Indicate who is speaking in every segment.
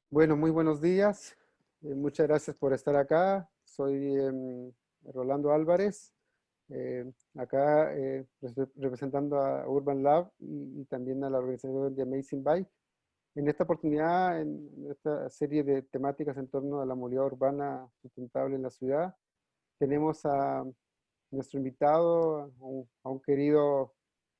Speaker 1: Bueno, muy buenos días. Muchas gracias por estar acá. Soy Rolando Álvarez, acá representando a Urban Lab y también a la organización de Amazing Bike. En esta oportunidad, en esta serie de temáticas en torno a la movilidad urbana sustentable en la ciudad, tenemos a nuestro invitado, a un querido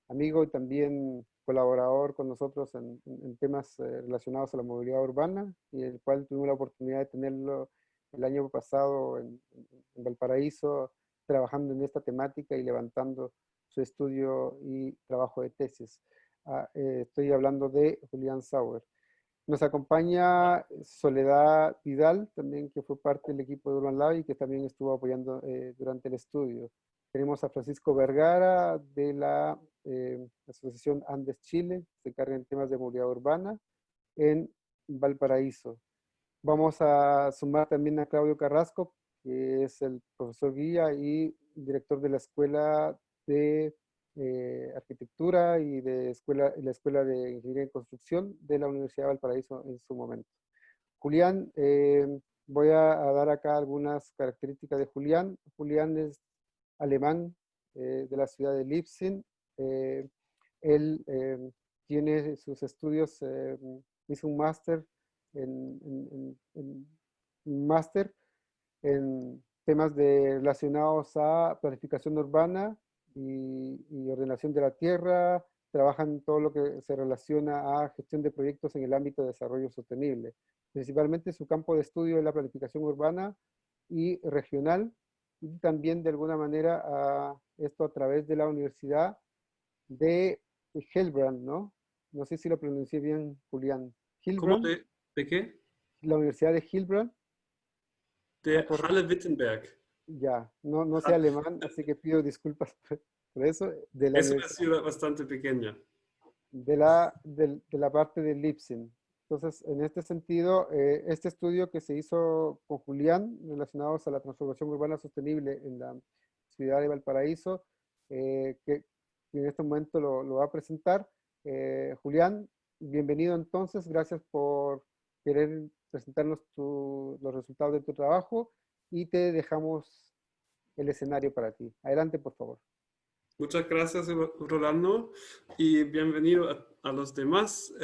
Speaker 1: amigo y también colaborador con nosotros en temas relacionados a la movilidad urbana, y el cual tuvimos la oportunidad de tenerlo el año pasado en Valparaíso, trabajando en esta temática y levantando su estudio y trabajo de tesis. Estoy hablando de Julián Sauer. Nos acompaña Soledad Vidal, también que fue parte del equipo de Urban Lab y que también estuvo apoyando durante el estudio. Tenemos a Francisco Vergara de la Asociación Andes Chile, que se encarga en temas de movilidad urbana en Valparaíso. Vamos a sumar también a Claudio Carrasco, que es el profesor guía y director de la Escuela de Arquitectura y de la Escuela de Ingeniería en Construcción de la Universidad de Valparaíso en su momento. Julián, voy a dar acá algunas características de Julián. Julián es alemán de la ciudad de Leipzig. Él tiene sus estudios, hizo un máster un máster en temas relacionados a planificación urbana y ordenación de la tierra. Trabajan en todo lo que se relaciona a gestión de proyectos en el ámbito de desarrollo sostenible. Principalmente su campo de estudio es la planificación urbana y regional, y también de alguna manera esto a través de la Universidad de Hillbrand, ¿no? No sé si lo pronuncié bien, Julián.
Speaker 2: ¿Cómo
Speaker 1: Hillbrand,
Speaker 2: de qué?
Speaker 1: la Universidad de Hillbrand,
Speaker 2: De
Speaker 1: ¿no?
Speaker 2: Halle-Wittenberg.
Speaker 1: Ya, no sé alemán, así que pido disculpas por eso, de la
Speaker 2: Es una
Speaker 1: universidad,
Speaker 2: ciudad bastante pequeña.
Speaker 1: de la parte de Leipzig. Entonces, en este sentido, este estudio que se hizo con Julián, relacionados a la transformación urbana sostenible en la ciudad de Valparaíso, que en este momento lo va a presentar. Julián, bienvenido entonces, gracias por querer presentarnos los resultados de tu trabajo, y te dejamos el escenario para ti. Adelante, por favor.
Speaker 2: Muchas gracias, Rolando, y bienvenido a los demás.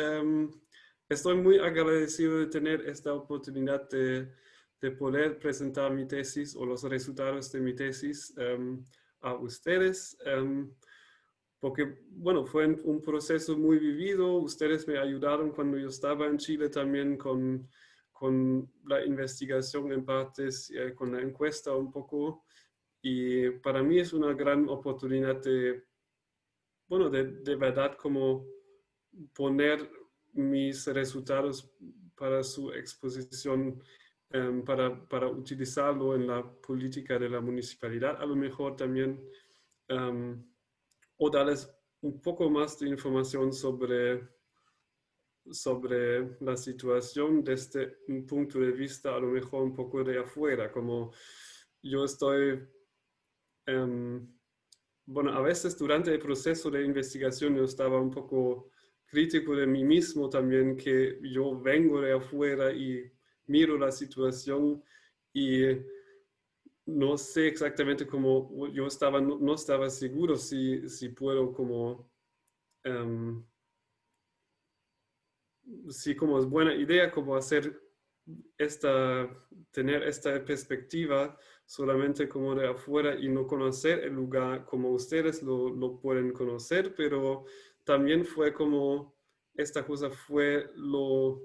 Speaker 2: Estoy muy agradecido de tener esta oportunidad de poder presentar mi tesis o los resultados de mi tesis a ustedes, porque, bueno, fue un proceso muy vivido. Ustedes me ayudaron cuando yo estaba en Chile también con la investigación en partes, con la encuesta un poco. Y para mí es una gran oportunidad bueno, de verdad como poner mis resultados para su exposición, para utilizarlo en la política de la municipalidad. A lo mejor también, o darles un poco más de información sobre la situación desde un punto de vista a lo mejor un poco de afuera, como yo estoy... bueno, a veces durante el proceso de investigación yo estaba un poco crítico de mí mismo también, que yo vengo de afuera y miro la situación y no sé exactamente cómo, yo estaba, no estaba seguro si puedo como, si como es buena idea como hacer tener esta perspectiva solamente como de afuera y no conocer el lugar como ustedes lo pueden conocer, pero también fue como, esta cosa fue lo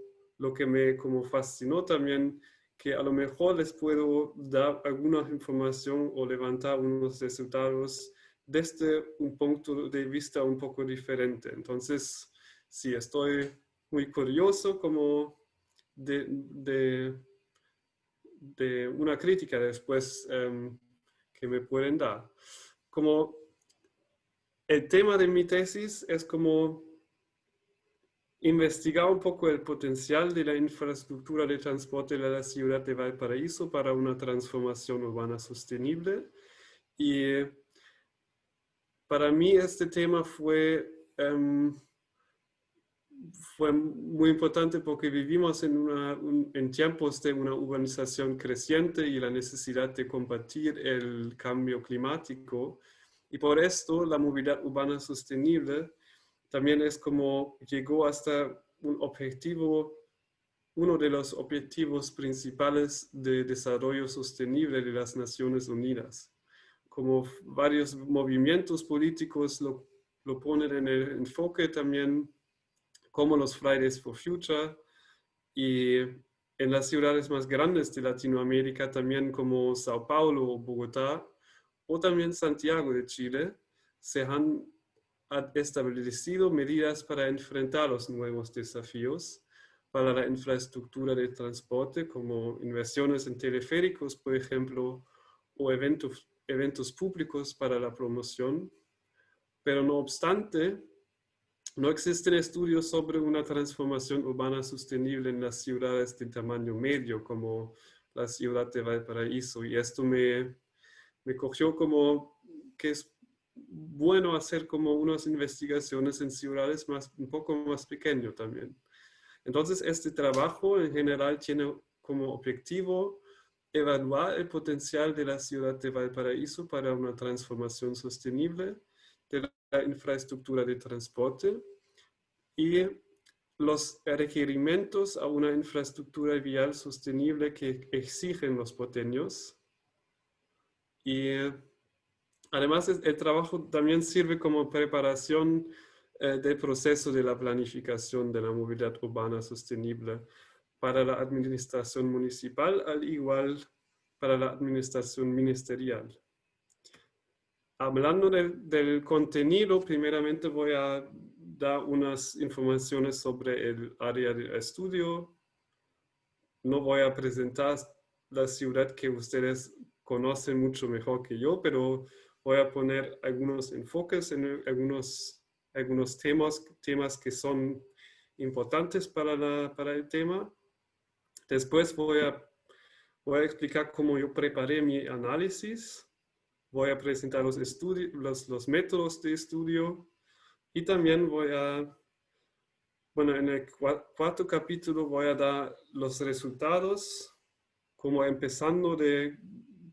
Speaker 2: que me como fascinó también, que a lo mejor les puedo dar alguna información o levantar unos resultados desde un punto de vista un poco diferente. Entonces, sí, estoy muy curioso como de una crítica después que me pueden dar. Como el tema de mi tesis es como investigar un poco el potencial de la infraestructura de transporte de la ciudad de Valparaíso para una transformación urbana sostenible. Y para mí este tema fue muy importante porque vivimos en tiempos de una urbanización creciente y la necesidad de combatir el cambio climático. Y por esto la movilidad urbana sostenible también es como llegó hasta uno de los objetivos principales de desarrollo sostenible de las Naciones Unidas. Como varios movimientos políticos lo ponen en el enfoque también, como los Fridays for Future, y en las ciudades más grandes de Latinoamérica, también como Sao Paulo o Bogotá, o también Santiago de Chile, se han establecido medidas para enfrentar los nuevos desafíos para la infraestructura de transporte, como inversiones en teleféricos, por ejemplo, o eventos públicos para la promoción. Pero no obstante, no existen estudios sobre una transformación urbana sostenible en las ciudades de tamaño medio, como la ciudad de Valparaíso, y esto me cogió como que es bueno hacer como unas investigaciones en ciudades un poco más pequeñas también. Entonces, este trabajo en general tiene como objetivo evaluar el potencial de la ciudad de Valparaíso para una transformación sostenible de la infraestructura de transporte y los requerimientos a una infraestructura vial sostenible que exigen los porteños. Y además, el trabajo también sirve como preparación del proceso de la planificación de la movilidad urbana sostenible para la administración municipal, al igual para la administración ministerial. Hablando del contenido, primeramente voy a dar unas informaciones sobre el área de estudio. No voy a presentar la ciudad que ustedes conocen mucho mejor que yo, pero voy a poner algunos enfoques en algunos temas que son importantes para el tema. Después voy a explicar cómo yo preparé mi análisis. Voy a presentar los métodos de estudio y también en el cuarto capítulo voy a dar los resultados, como empezando de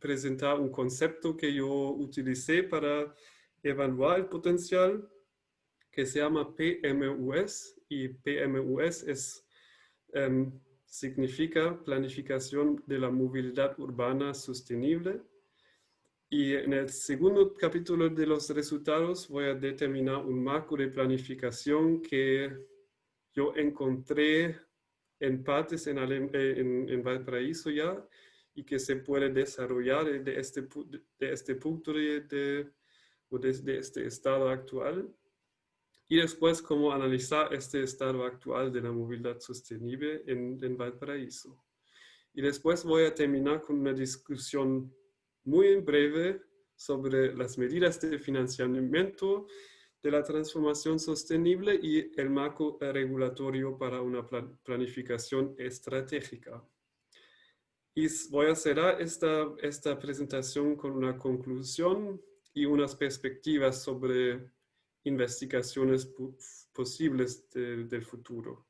Speaker 2: presentar un concepto que yo utilicé para evaluar el potencial, que se llama PMUS, y PMUS significa Planificación de la Movilidad Urbana Sostenible. Y en el segundo capítulo de los resultados voy a determinar un marco de planificación que yo encontré en partes en Valparaíso ya, y que se puede desarrollar desde este punto o desde este estado actual. Y después cómo analizar este estado actual de la movilidad sostenible en Valparaíso. Y después voy a terminar con una discusión muy breve sobre las medidas de financiamiento de la transformación sostenible y el marco regulatorio para una planificación estratégica. Y voy a cerrar esta presentación con una conclusión y unas perspectivas sobre investigaciones posibles del futuro.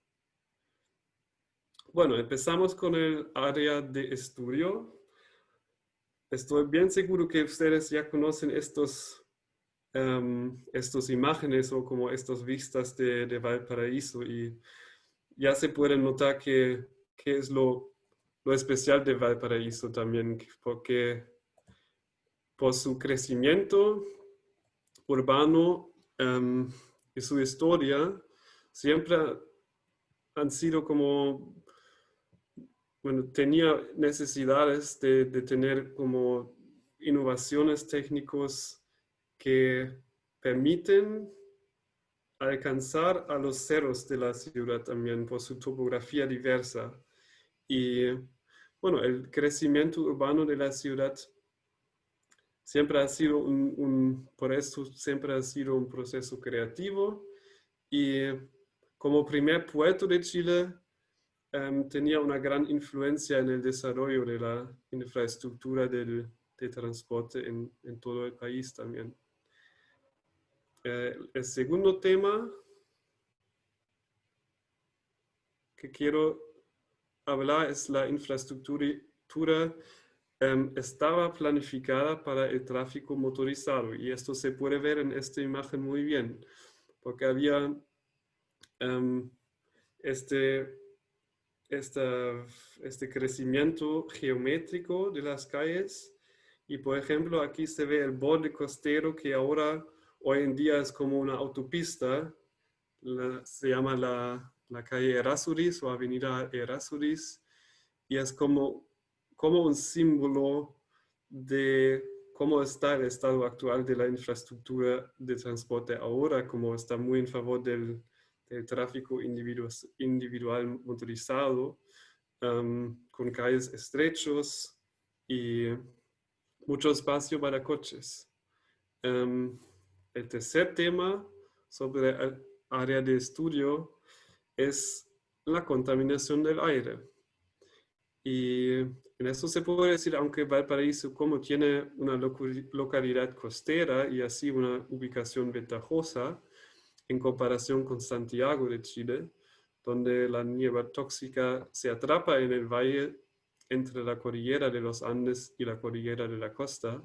Speaker 2: Bueno, empezamos con el área de estudio. Estoy bien seguro que ustedes ya conocen estos imágenes o como estas vistas de Valparaíso, y ya se puede notar que es lo especial de Valparaíso también, porque por su crecimiento urbano y su historia siempre han sido como bueno, tenía necesidades de tener como innovaciones técnicas que permiten alcanzar a los cerros de la ciudad también por su topografía diversa. Y bueno, el crecimiento urbano de la ciudad siempre ha sido por eso siempre ha sido un proceso creativo. Y como primer puerto de Chile, tenía una gran influencia en el desarrollo de la infraestructura de transporte en todo el país también. El segundo tema que quiero hablar es la infraestructura estaba planificada para el tráfico motorizado y esto se puede ver en esta imagen muy bien porque había este crecimiento geométrico de las calles y por ejemplo aquí se ve el borde costero que ahora hoy en día es como una autopista, se llama la calle Errázuriz o avenida Errázuriz y es como un símbolo de cómo está el estado actual de la infraestructura de transporte ahora, como está muy en favor del tráfico individual motorizado, con calles estrechos y mucho espacio para coches. El tercer tema sobre el área de estudio es la contaminación del aire. Y en eso se puede decir, aunque Valparaíso como tiene una localidad costera y así una ubicación ventajosa, en comparación con Santiago de Chile, donde la niebla tóxica se atrapa en el valle entre la cordillera de los Andes y la cordillera de la costa.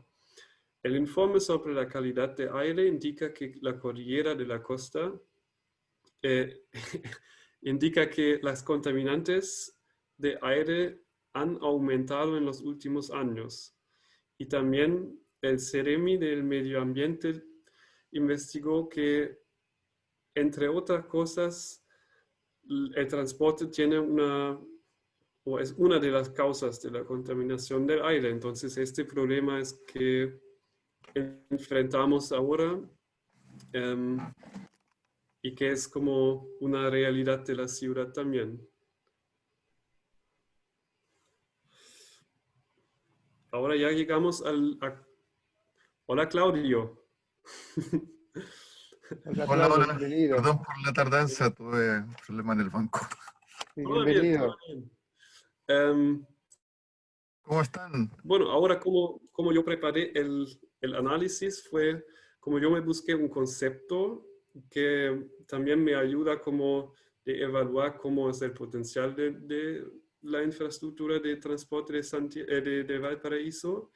Speaker 2: El informe sobre la calidad de aire indica que la cordillera de la costa indica que las contaminantes de aire han aumentado en los últimos años. Y también el CEREMI del Medio Ambiente investigó que entre otras cosas, el transporte tiene es una de las causas de la contaminación del aire. Entonces, este problema es que enfrentamos ahora y que es como una realidad de la ciudad también. Ahora ya llegamos Hola, Claudio.
Speaker 1: Hola
Speaker 3: Hola,
Speaker 1: Claudio,
Speaker 3: hola.
Speaker 1: bienvenido.
Speaker 3: Perdón por la tardanza, tuve un problema en el banco.
Speaker 1: Sí,
Speaker 2: Todo bien, todo
Speaker 1: bienvenido.
Speaker 2: bien. Em,
Speaker 3: ¿Cómo están?
Speaker 2: Bueno, ahora como yo preparé el análisis fue como yo me busqué un concepto que también me ayuda como de evaluar cómo es el potencial de la infraestructura de transporte de Valparaíso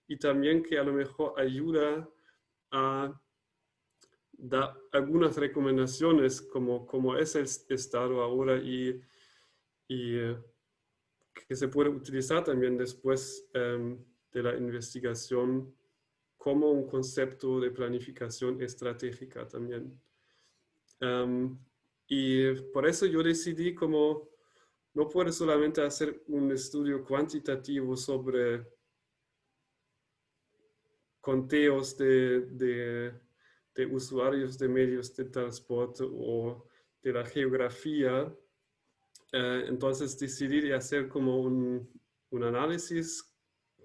Speaker 2: y también que a lo mejor ayuda a dar algunas recomendaciones como es el estado ahora y que se puede utilizar también después de la investigación como un concepto de planificación estratégica también. Y por eso yo decidí como no puedo solamente hacer un estudio cuantitativo sobre conteos de usuarios de medios de transporte o de la geografía. Entonces decidí hacer como un análisis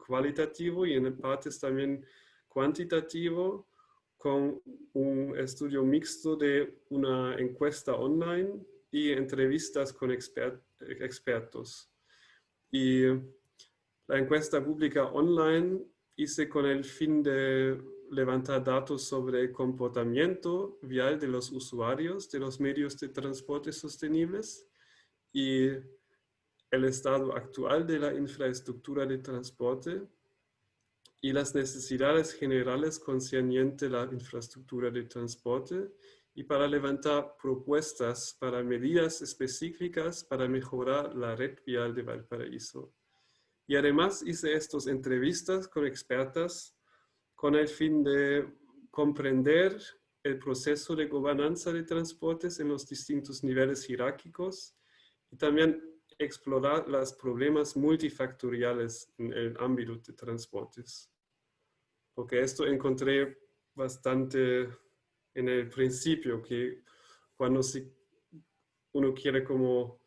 Speaker 2: cualitativo y en partes también cuantitativo con un estudio mixto de una encuesta online y entrevistas con expertos. Y la encuesta pública online hice con el fin de levantar datos sobre el comportamiento vial de los usuarios de los medios de transporte sostenibles y el estado actual de la infraestructura de transporte y las necesidades generales concernientes a la infraestructura de transporte y para levantar propuestas para medidas específicas para mejorar la red vial de Valparaíso. Y además hice estas entrevistas con expertas con el fin de comprender el proceso de gobernanza de transportes en los distintos niveles jerárquicos y también explorar los problemas multifactoriales en el ámbito de transportes. Porque esto encontré bastante en el principio, que cuando uno quiere como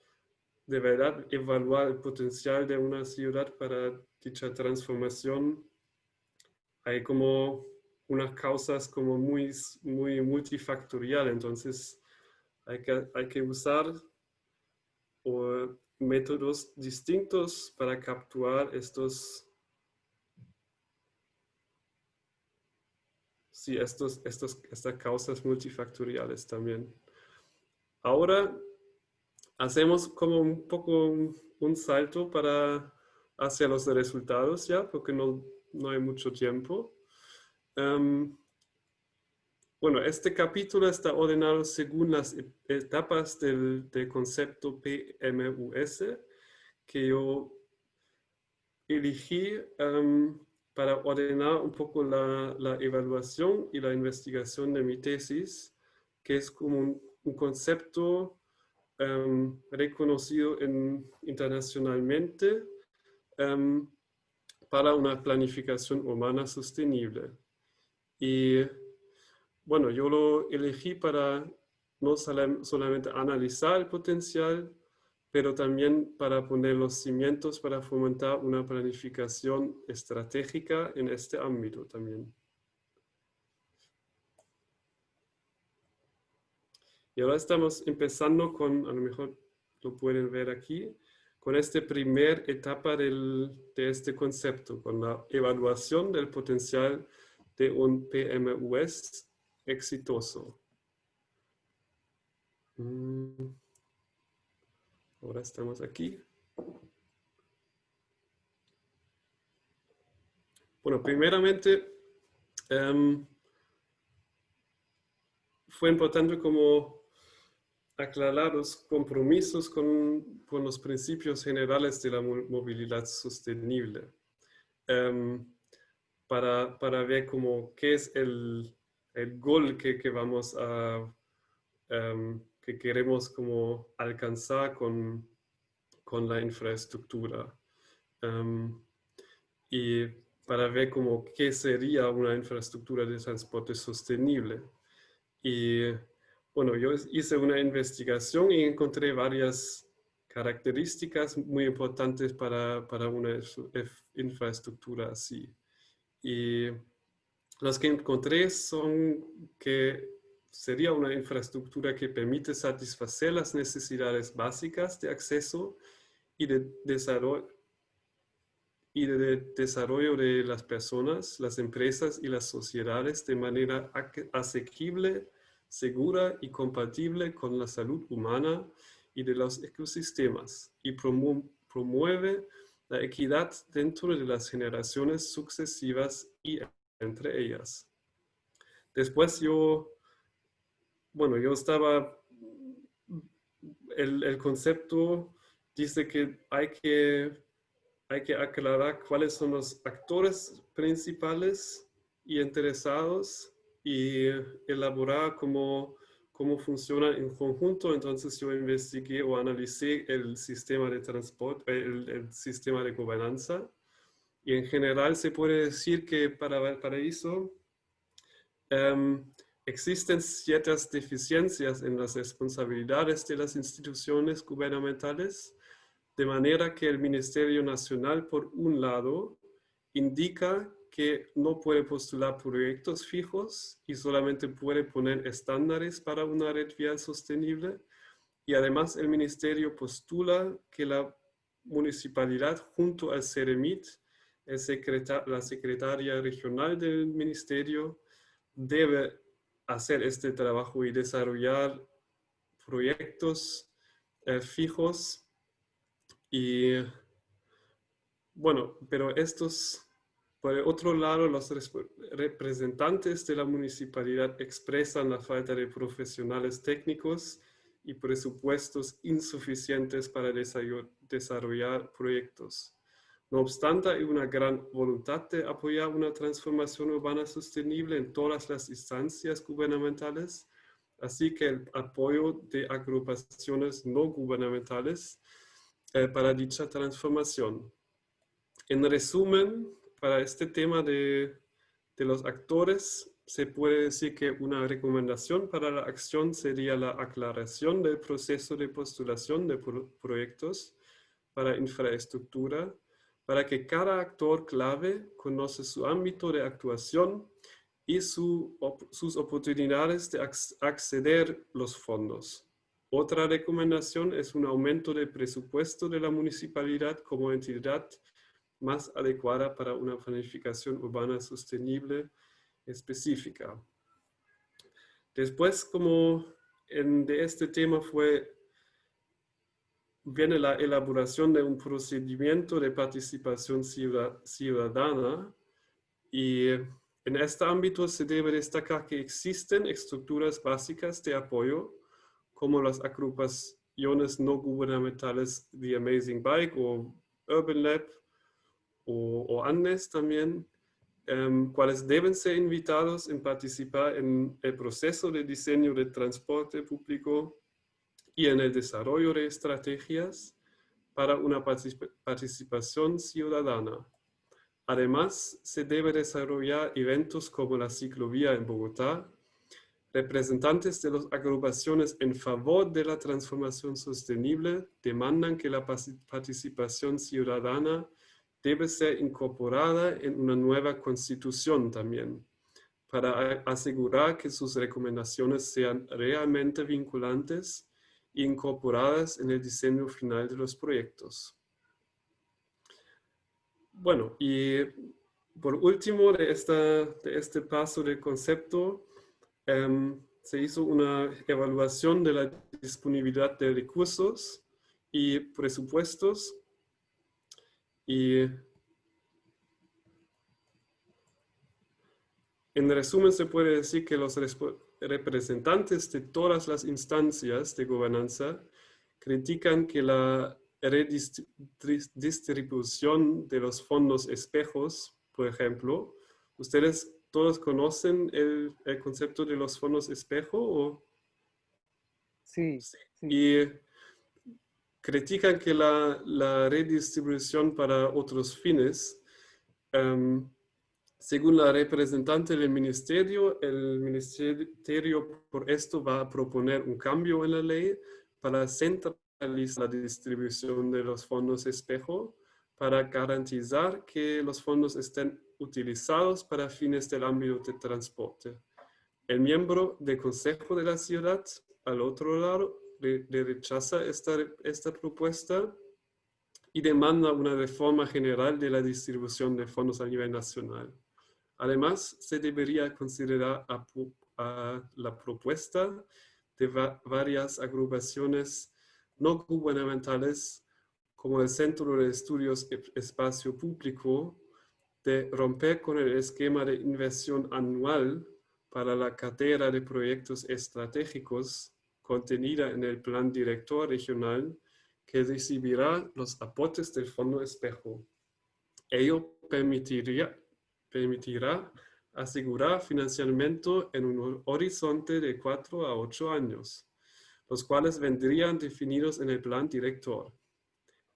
Speaker 2: de verdad evaluar el potencial de una ciudad para dicha transformación, hay como unas causas como muy multifactoriales. Entonces hay que usar métodos distintos para capturar estas causas multifactoriales también. Ahora hacemos como un poco un salto hacia los resultados ya, porque no hay mucho tiempo. Bueno, este capítulo está ordenado según las etapas del concepto PMUS que yo elegí para ordenar un poco la evaluación y la investigación de mi tesis, que es como un concepto reconocido internacionalmente para una planificación urbana sostenible. Y bueno, yo lo elegí para no solamente analizar el potencial, pero también para poner los cimientos para fomentar una planificación estratégica en este ámbito también. Y ahora estamos empezando con, a lo mejor lo pueden ver aquí, con esta primera etapa de este concepto, con la evaluación del potencial de un PMUS exitoso. Ahora estamos aquí. Bueno, primeramente, fue importante como aclarar los compromisos con los principios generales de la movilidad sostenible. Para ver como qué es el goal que vamos a, que queremos como alcanzar con la infraestructura. Y para ver como qué sería una infraestructura de transporte sostenible. Y bueno, yo hice una investigación y encontré varias características muy importantes para una infraestructura así. Y las que encontré son que sería una infraestructura que permite satisfacer las necesidades básicas de acceso y de desarrollo de las personas, las empresas y las sociedades de manera asequible, segura y compatible con la salud humana y de los ecosistemas, y promueve la equidad dentro de las generaciones sucesivas y entre ellas. Después el concepto dice que hay que aclarar cuáles son los actores principales y interesados y elaborar cómo funcionan en conjunto. Entonces yo investigué o analicé el sistema de transporte, el sistema de gobernanza. Y en general se puede decir que para Valparaíso existen ciertas deficiencias en las responsabilidades de las instituciones gubernamentales, de manera que el Ministerio Nacional, por un lado, indica que no puede postular proyectos fijos y solamente puede poner estándares para una red vial sostenible. Y además el Ministerio postula que la municipalidad junto al CEREMIT, la secretaria regional del Ministerio, debe hacer este trabajo y desarrollar proyectos fijos. Y bueno, pero por el otro lado, los representantes de la municipalidad expresan la falta de profesionales técnicos y presupuestos insuficientes para desarrollar proyectos. No obstante, hay una gran voluntad de apoyar una transformación urbana sostenible en todas las instancias gubernamentales, así que el apoyo de agrupaciones no gubernamentales para dicha transformación. En resumen, para este tema de los actores, se puede decir que una recomendación para la acción sería la aclaración del proceso de postulación de proyectos para infraestructura, para que cada actor clave conoce su ámbito de actuación y sus oportunidades de acceder a los fondos. Otra recomendación es un aumento del presupuesto de la municipalidad como entidad más adecuada para una planificación urbana sostenible específica. Después, como de este tema viene la elaboración de un procedimiento de participación ciudadana, y en este ámbito se debe destacar que existen estructuras básicas de apoyo como las agrupaciones no gubernamentales The Amazing Bike o Urban Lab o Andes también, cuales deben ser invitados a participar en el proceso de diseño de transporte público y en el desarrollo de estrategias para una participación ciudadana. Además, se debe desarrollar eventos como la ciclovía en Bogotá. Representantes de las agrupaciones en favor de la transformación sostenible demandan que la participación ciudadana debe ser incorporada en una nueva constitución también, para asegurar que sus recomendaciones sean realmente vinculantes e incorporadas en el diseño final de los proyectos. Bueno, y por último de este paso del concepto, se hizo una evaluación de la disponibilidad de recursos y presupuestos, y en resumen se puede decir que los representantes de todas las instancias de gobernanza critican que la redistribución de los fondos espejos, por ejemplo, ¿ustedes todos conocen el concepto de los fondos espejo? ¿O?
Speaker 1: Sí, sí.
Speaker 2: Y critican que la redistribución para otros fines, según la representante del ministerio, el ministerio por esto va a proponer un cambio en la ley para centralizar la distribución de los fondos espejo, para garantizar que los fondos estén utilizados para fines del ámbito de transporte. El miembro del Consejo de la Ciudad, al otro lado, le rechaza esta propuesta y demanda una reforma general de la distribución de fondos a nivel nacional. Además, se debería considerar a la propuesta de varias agrupaciones no gubernamentales, como el Centro de Estudios Espacio Público, de romper con el esquema de inversión anual para la cartera de proyectos estratégicos contenida en el Plan Director Regional, que recibirá los aportes del Fondo Espejo. Ello permitirá asegurar financiamiento en un horizonte de 4 a 8 años, los cuales vendrían definidos en el plan director.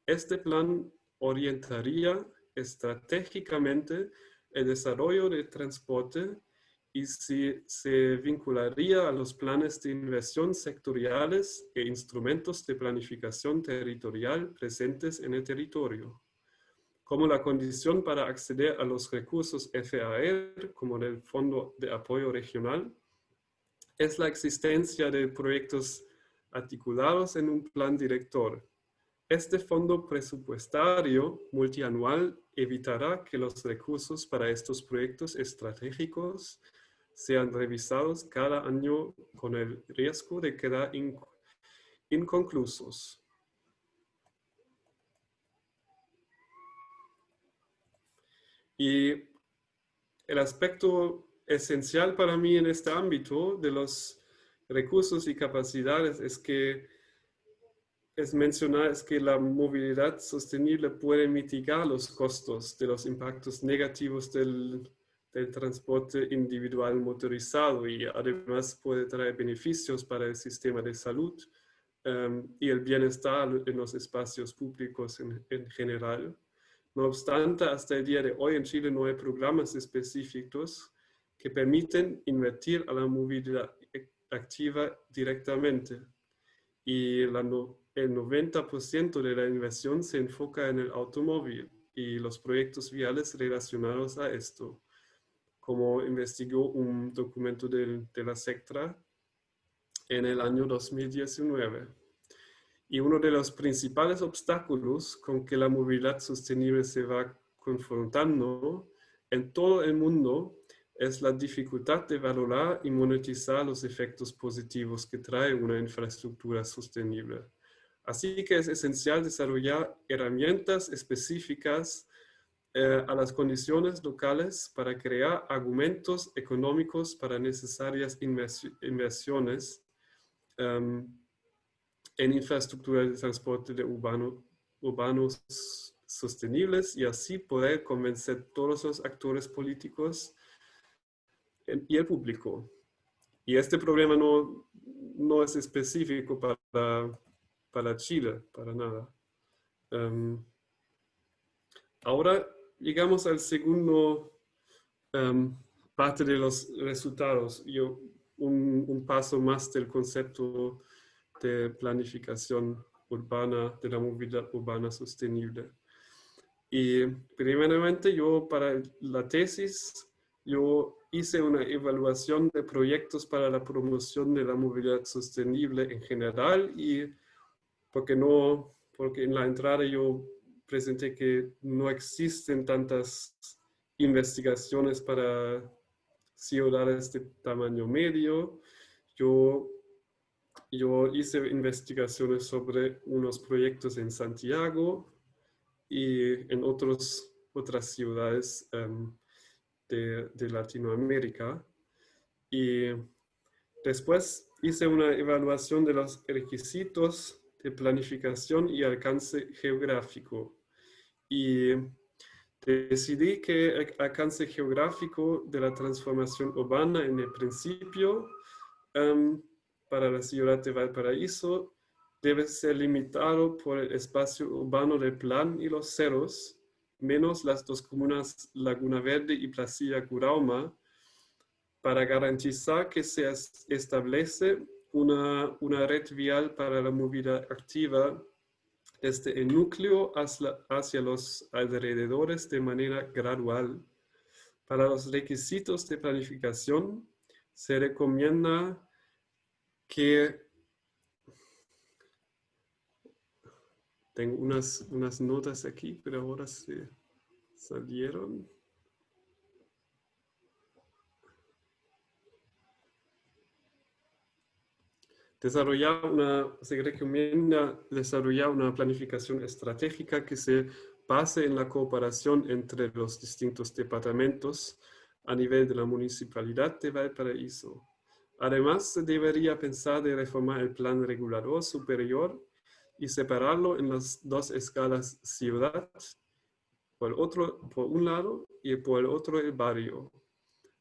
Speaker 2: Este plan orientaría estratégicamente el desarrollo del transporte y se vincularía a los planes de inversión sectoriales e instrumentos de planificación territorial presentes en el territorio. Como la condición para acceder a los recursos FAR, como del Fondo de Apoyo Regional, es la existencia de proyectos articulados en un plan director. Este fondo presupuestario multianual evitará que los recursos para estos proyectos estratégicos sean revisados cada año con el riesgo de quedar inconclusos. Y el aspecto esencial para mí en este ámbito de los recursos y capacidades es que la movilidad sostenible puede mitigar los costos de los impactos negativos del transporte individual motorizado, y además puede traer beneficios para el sistema de salud, y el bienestar en los espacios públicos en general. No obstante, hasta el día de hoy en Chile no hay programas específicos que permiten invertir a la movilidad activa directamente. Y el 90% de la inversión se enfoca en el automóvil y los proyectos viales relacionados a esto, como investigó un documento de la Sectra en el año 2019. Y uno de los principales obstáculos con que la movilidad sostenible se va confrontando en todo el mundo es la dificultad de valorar y monetizar los efectos positivos que trae una infraestructura sostenible. Así que es esencial desarrollar herramientas específicas a las condiciones locales para crear argumentos económicos para necesarias inversiones en infraestructura de transporte urbanos sostenibles y así poder convencer a todos los actores políticos y el público. Y este problema no es específico para Chile, para nada. Ahora llegamos al segundo parte de los resultados. Un paso más del concepto de planificación urbana, de la movilidad urbana sostenible. Y primeramente yo para la tesis, yo hice una evaluación de proyectos para la promoción de la movilidad sostenible en general y porque en la entrada yo presenté que no existen tantas investigaciones para ciudades de tamaño medio. Yo hice investigaciones sobre unos proyectos en Santiago y en otras ciudades de Latinoamérica. Y después hice una evaluación de los requisitos de planificación y alcance geográfico. Y decidí que el alcance geográfico de la transformación urbana en el principio para la ciudad de Valparaíso debe ser limitado por el espacio urbano del Plan y los Cerros, menos las dos comunas Laguna Verde y Placilla Curauma, para garantizar que se establece una red vial para la movilidad activa desde el núcleo hacia los alrededores de manera gradual. Para los requisitos de planificación, se recomienda que tengo unas notas aquí, pero ahora se salieron. Se recomienda desarrollar una planificación estratégica que se base en la cooperación entre los distintos departamentos a nivel de la Municipalidad de Valparaíso. Además, se debería pensar de reformar el plan regulador superior y separarlo en las dos escalas ciudad, por un lado, y por el otro el barrio,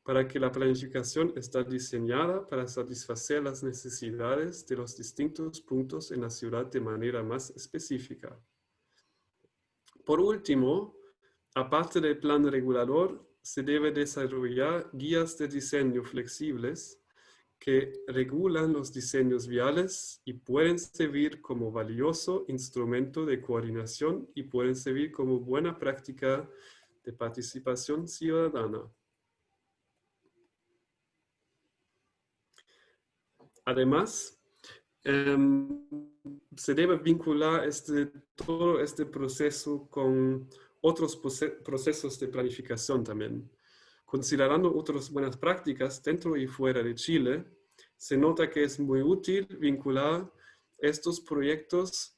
Speaker 2: para que la planificación esté diseñada para satisfacer las necesidades de los distintos puntos en la ciudad de manera más específica. Por último, aparte del plan regulador, se debe desarrollar guías de diseño flexibles que regulan los diseños viales y pueden servir como valioso instrumento de coordinación y pueden servir como buena práctica de participación ciudadana. Además, se debe vincular todo este proceso con otros procesos de planificación también. Considerando otras buenas prácticas dentro y fuera de Chile, se nota que es muy útil vincular estos proyectos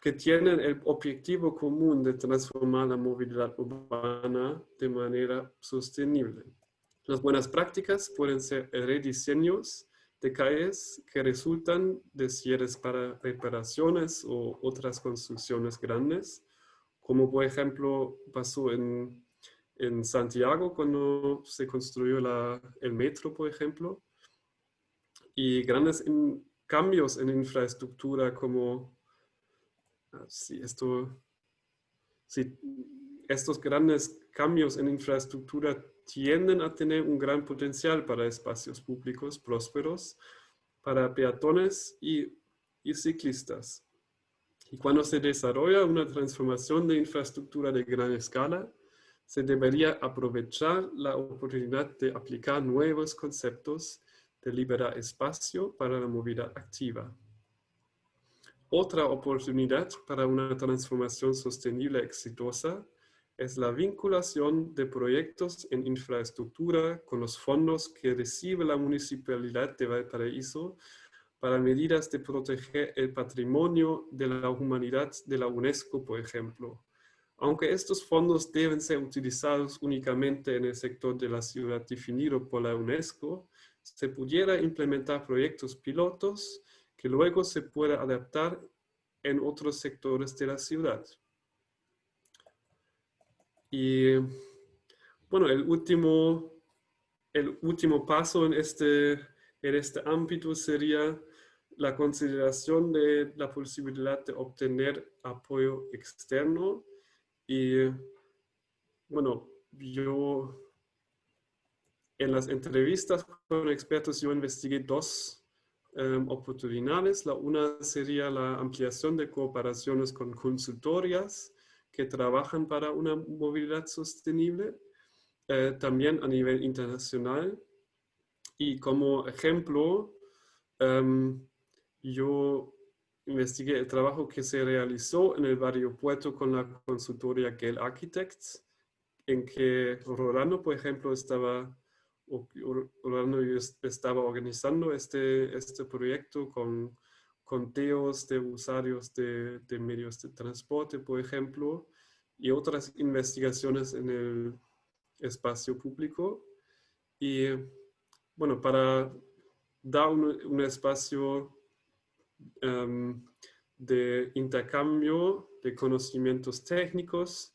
Speaker 2: que tienen el objetivo común de transformar la movilidad urbana de manera sostenible. Las buenas prácticas pueden ser rediseños de calles que resultan de cierres para reparaciones o otras construcciones grandes, como por ejemplo pasó en Santiago cuando se construyó el metro, por ejemplo, y grandes cambios en infraestructura como si estos grandes cambios en infraestructura tienden a tener un gran potencial para espacios públicos prósperos, para peatones y ciclistas. Y cuando se desarrolla una transformación de infraestructura de gran escala, se debería aprovechar la oportunidad de aplicar nuevos conceptos de liberar espacio para la movilidad activa. Otra oportunidad para una transformación sostenible exitosa es la vinculación de proyectos en infraestructura con los fondos que recibe la Municipalidad de Valparaíso para medidas de proteger el patrimonio de la humanidad de la UNESCO, por ejemplo. Aunque estos fondos deben ser utilizados únicamente en el sector de la ciudad definido por la UNESCO, se pudiera implementar proyectos pilotos que luego se pueda adaptar en otros sectores de la ciudad. Y bueno, el último paso en este ámbito sería la consideración de la posibilidad de obtener apoyo externo. Y bueno, yo en las entrevistas con expertos yo investigué dos oportunidades. La una sería la ampliación de cooperaciones con consultorías que trabajan para una movilidad sostenible, también a nivel internacional. Y como ejemplo, yo investigué el trabajo que se realizó en el barrio Puerto con la consultoría Gale Architects, en que Rolando, por ejemplo, estaba organizando este proyecto con conteos de usuarios de medios de transporte, por ejemplo, y otras investigaciones en el espacio público. Y bueno, para dar un espacio de intercambio de conocimientos técnicos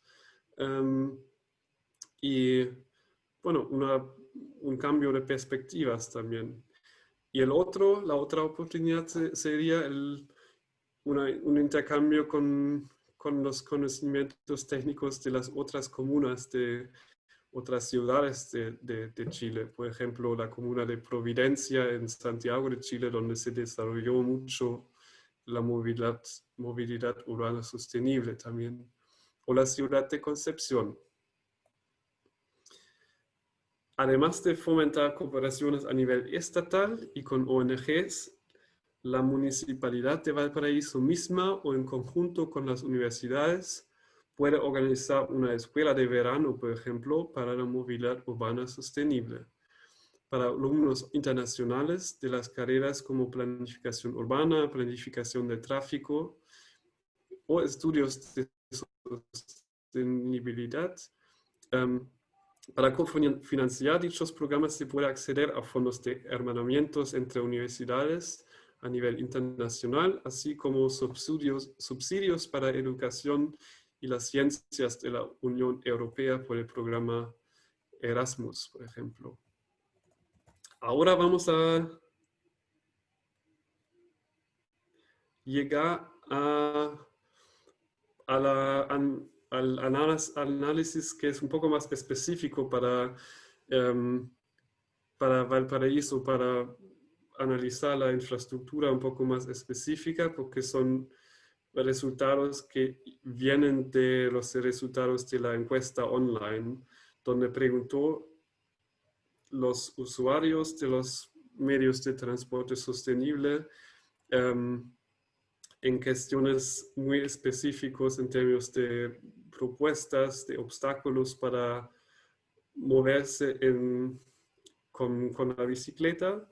Speaker 2: y bueno, un cambio de perspectivas también. Y la otra oportunidad sería un intercambio con los conocimientos técnicos de las otras comunas de otras ciudades de Chile. Por ejemplo, la comuna de Providencia en Santiago de Chile, donde se desarrolló mucho la movilidad urbana sostenible también. O la ciudad de Concepción. Además de fomentar cooperaciones a nivel estatal y con ONGs, la Municipalidad de Valparaíso misma o en conjunto con las universidades puede organizar una escuela de verano, por ejemplo, para la movilidad urbana sostenible, para alumnos internacionales de las carreras como planificación urbana, planificación de tráfico o estudios de sostenibilidad. Para cofinanciar dichos programas se puede acceder a fondos de hermanamientos entre universidades a nivel internacional, así como subsidios para educación y las ciencias de la Unión Europea por el programa Erasmus, por ejemplo. Ahora vamos a llegar al análisis que es un poco más específico para Valparaíso, para analizar la infraestructura un poco más específica, porque son resultados que vienen de los resultados de la encuesta online, donde preguntó los usuarios de los medios de transporte sostenible en cuestiones muy específicas en términos de propuestas, de obstáculos para moverse con la bicicleta,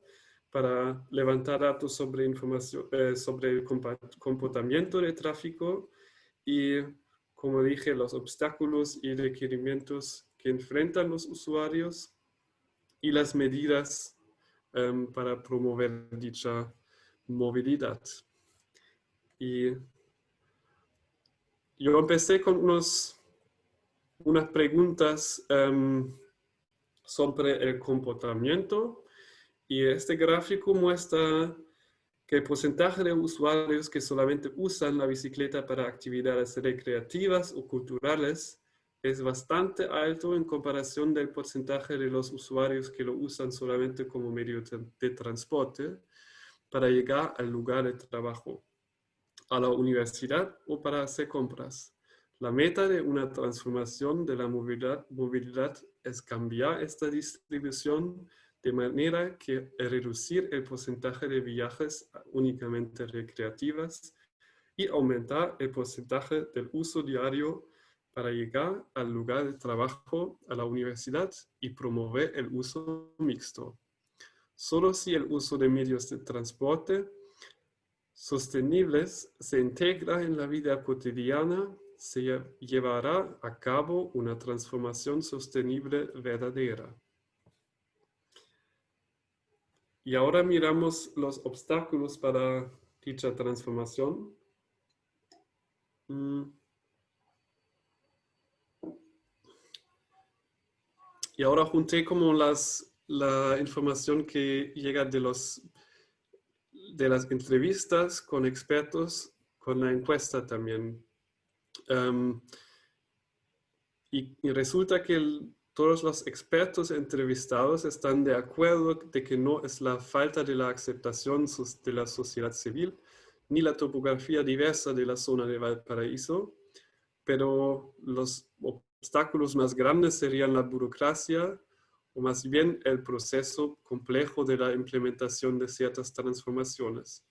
Speaker 2: para levantar datos sobre información, sobre el comportamiento de tráfico y, como dije, los obstáculos y requerimientos que enfrentan los usuarios y las medidas para promover dicha movilidad. Y yo empecé con unas preguntas sobre el comportamiento, y este gráfico muestra que el porcentaje de usuarios que solamente usan la bicicleta para actividades recreativas o culturales es bastante alto en comparación del porcentaje de los usuarios que lo usan solamente como medio de transporte para llegar al lugar de trabajo, a la universidad o para hacer compras. La meta de una transformación de la movilidad es cambiar esta distribución de manera que reducir el porcentaje de viajes únicamente recreativas y aumentar el porcentaje del uso diario para llegar al lugar de trabajo, a la universidad y promover el uso mixto. Solo si el uso de medios de transporte sostenibles se integra en la vida cotidiana, se llevará a cabo una transformación sostenible verdadera. Y ahora miramos los obstáculos para dicha transformación. Y ahora junté como la información que llega de las entrevistas con expertos, con la encuesta también. Y resulta que todos los expertos entrevistados están de acuerdo de que no es la falta de la aceptación de la sociedad civil, ni la topografía diversa de la zona de Valparaíso, pero los obstáculos más grandes serían la burocracia, o más bien el proceso complejo de la implementación de ciertas transformaciones.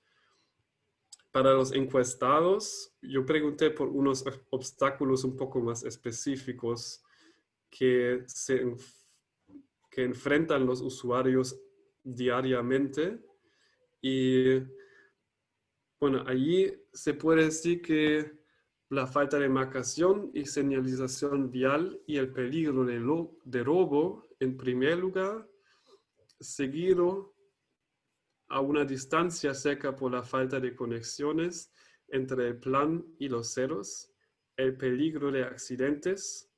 Speaker 2: Para los encuestados, yo pregunté por unos obstáculos un poco más específicos que enfrentan los usuarios diariamente. Y bueno, allí se puede decir que la falta de marcación y señalización vial y el peligro de robo en primer lugar, seguido a una distancia cerca por la falta de conexiones entre el plan y los ceros, el peligro de accidentes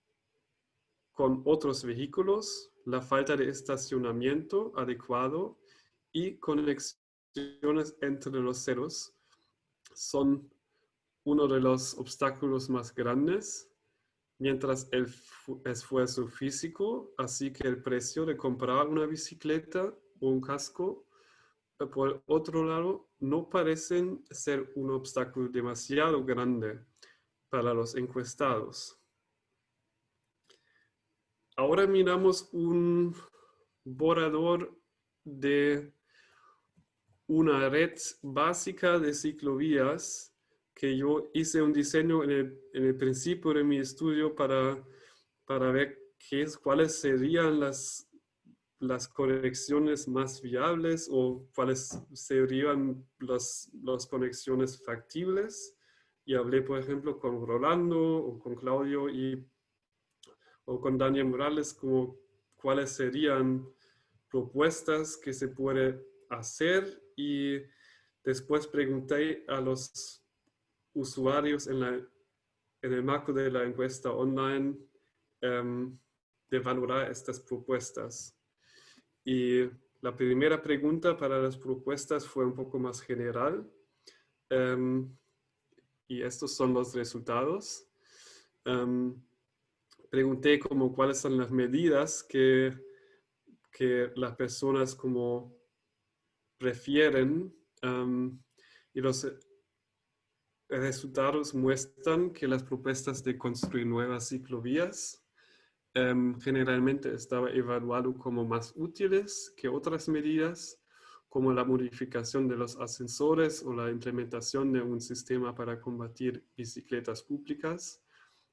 Speaker 2: con otros vehículos, la falta de estacionamiento adecuado y conexiones entre los ceros son uno de los obstáculos más grandes, mientras el esfuerzo físico, así que el precio de comprar una bicicleta o un casco, por otro lado, no parecen ser un obstáculo demasiado grande para los encuestados. Ahora miramos un borrador de una red básica de ciclovías que yo hice un diseño en el principio de mi estudio para ver cuáles serían las conexiones más viables o cuáles serían las conexiones factibles. Y hablé, por ejemplo, con Rolando o con Claudio o con Daniel Morales, como cuáles serían propuestas que se puede hacer, y después pregunté a los usuarios en el marco de la encuesta online de valorar estas propuestas. Y la primera pregunta para las propuestas fue un poco más general. Y estos son los resultados. Pregunté como cuáles son las medidas que las personas como prefieren, y los resultados muestran que las propuestas de construir nuevas ciclovías generalmente estaba evaluado como más útiles que otras medidas, como la modificación de los ascensores o la implementación de un sistema para combatir bicicletas públicas.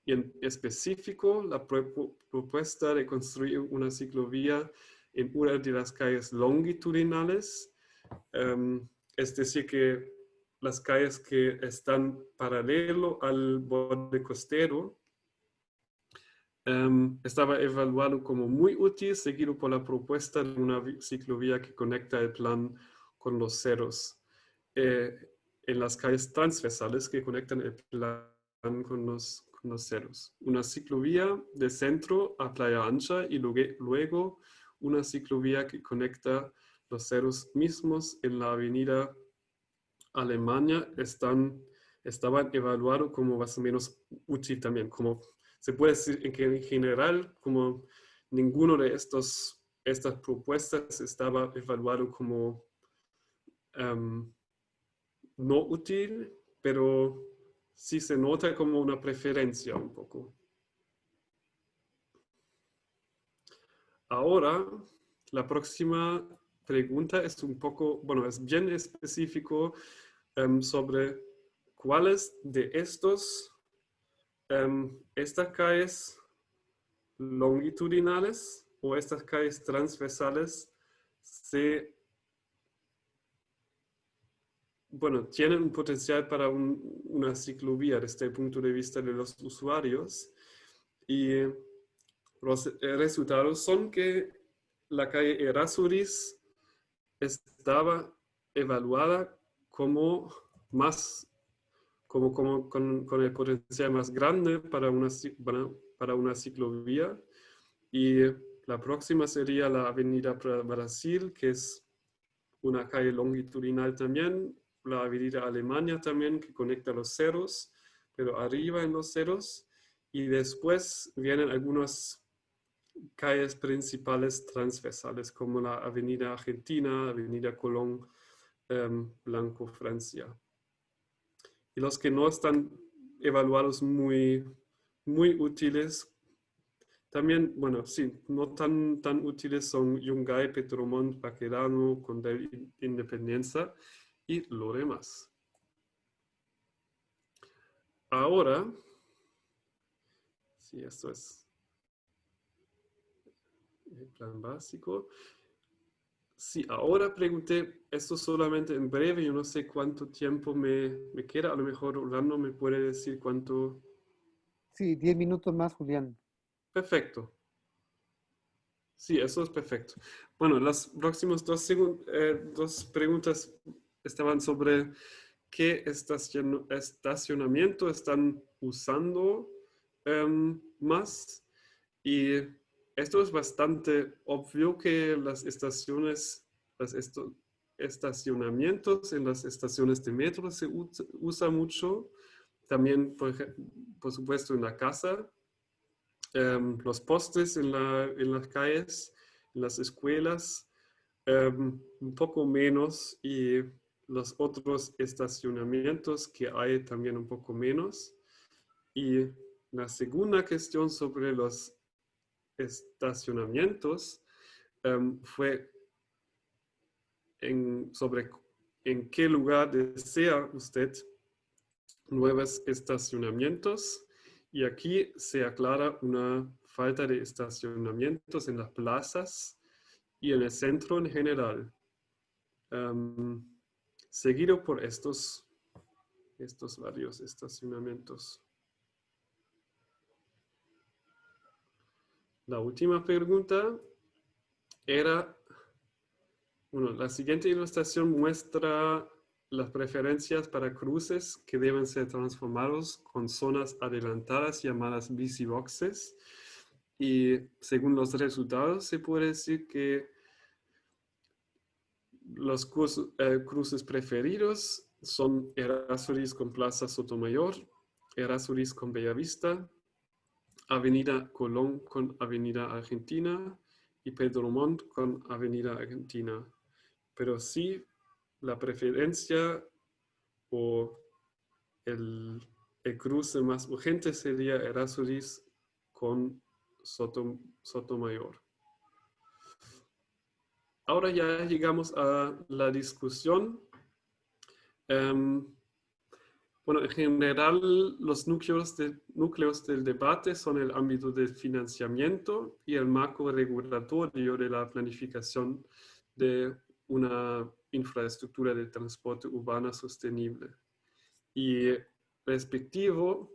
Speaker 2: Y en específico, la propuesta de construir una ciclovía en una de las calles longitudinales, es decir, que las calles que están paralelo al borde costero, estaba evaluado como muy útil, seguido por la propuesta de una ciclovía que conecta el plan con los ceros, en las calles transversales que conectan el plan con los ceros. Una ciclovía de centro a Playa Ancha y luego una ciclovía que conecta los ceros mismos en la avenida Alemania estaban evaluados como más o menos útil también. Como se puede decir que en general, como ninguno de estas propuestas estaba evaluado como no útil, pero sí se nota como una preferencia un poco. Ahora, la próxima pregunta es un poco, bueno, es bien específico sobre cuáles de estas calles longitudinales o estas calles transversales tienen un potencial para una ciclovía desde el punto de vista de los usuarios. Y los resultados son que la calle Errázuriz estaba evaluada como con el potencial más grande para una ciclovía. Y la próxima sería la Avenida Brasil, que es una calle longitudinal también, la Avenida Alemania también, que conecta los cerros, pero arriba en los cerros. Y después vienen algunas calles principales transversales, como la Avenida Argentina, Avenida Colón, Blanco, Francia. Y los que no están evaluados muy útiles, también, bueno, sí, no tan útiles son Yungay, Petromont, Baquedano, Condel, Independencia y lo demás. Ahora, sí, esto es el plan básico. Sí, ahora pregunté esto solamente en breve, yo no sé cuánto tiempo me queda, a lo mejor Orlando me puede decir cuánto.
Speaker 1: Sí, 10 minutos más, Julián.
Speaker 2: Perfecto. Sí, eso es perfecto. Bueno, las próximas dos preguntas estaban sobre qué estacionamiento están usando más. Y esto es bastante obvio que estacionamientos en las estaciones de metro se usa mucho. También, por supuesto, en la casa. Los postes en las calles, en las escuelas, un poco menos, y los otros estacionamientos que hay también un poco menos. Y la segunda cuestión sobre los estacionamientos fue sobre en qué lugar desea usted nuevos estacionamientos. Y aquí se aclara una falta de estacionamientos en las plazas y en el centro en general, seguido por estos varios estacionamientos. La última pregunta era, bueno, la siguiente ilustración muestra las preferencias para cruces que deben ser transformados con zonas adelantadas llamadas bici boxes. Y según los resultados se puede decir que los cruces preferidos son Errázuriz con Plaza Sotomayor, Errázuriz con Bellavista, Avenida Colón con Avenida Argentina y Petromont con Avenida Argentina. Pero sí, la preferencia o el cruce más urgente sería Errázuriz con Sotomayor. Ahora ya llegamos a la discusión. Bueno, en general los núcleos del debate son el ámbito del financiamiento y el marco regulatorio de la planificación de una infraestructura de transporte urbana sostenible. Y respectivo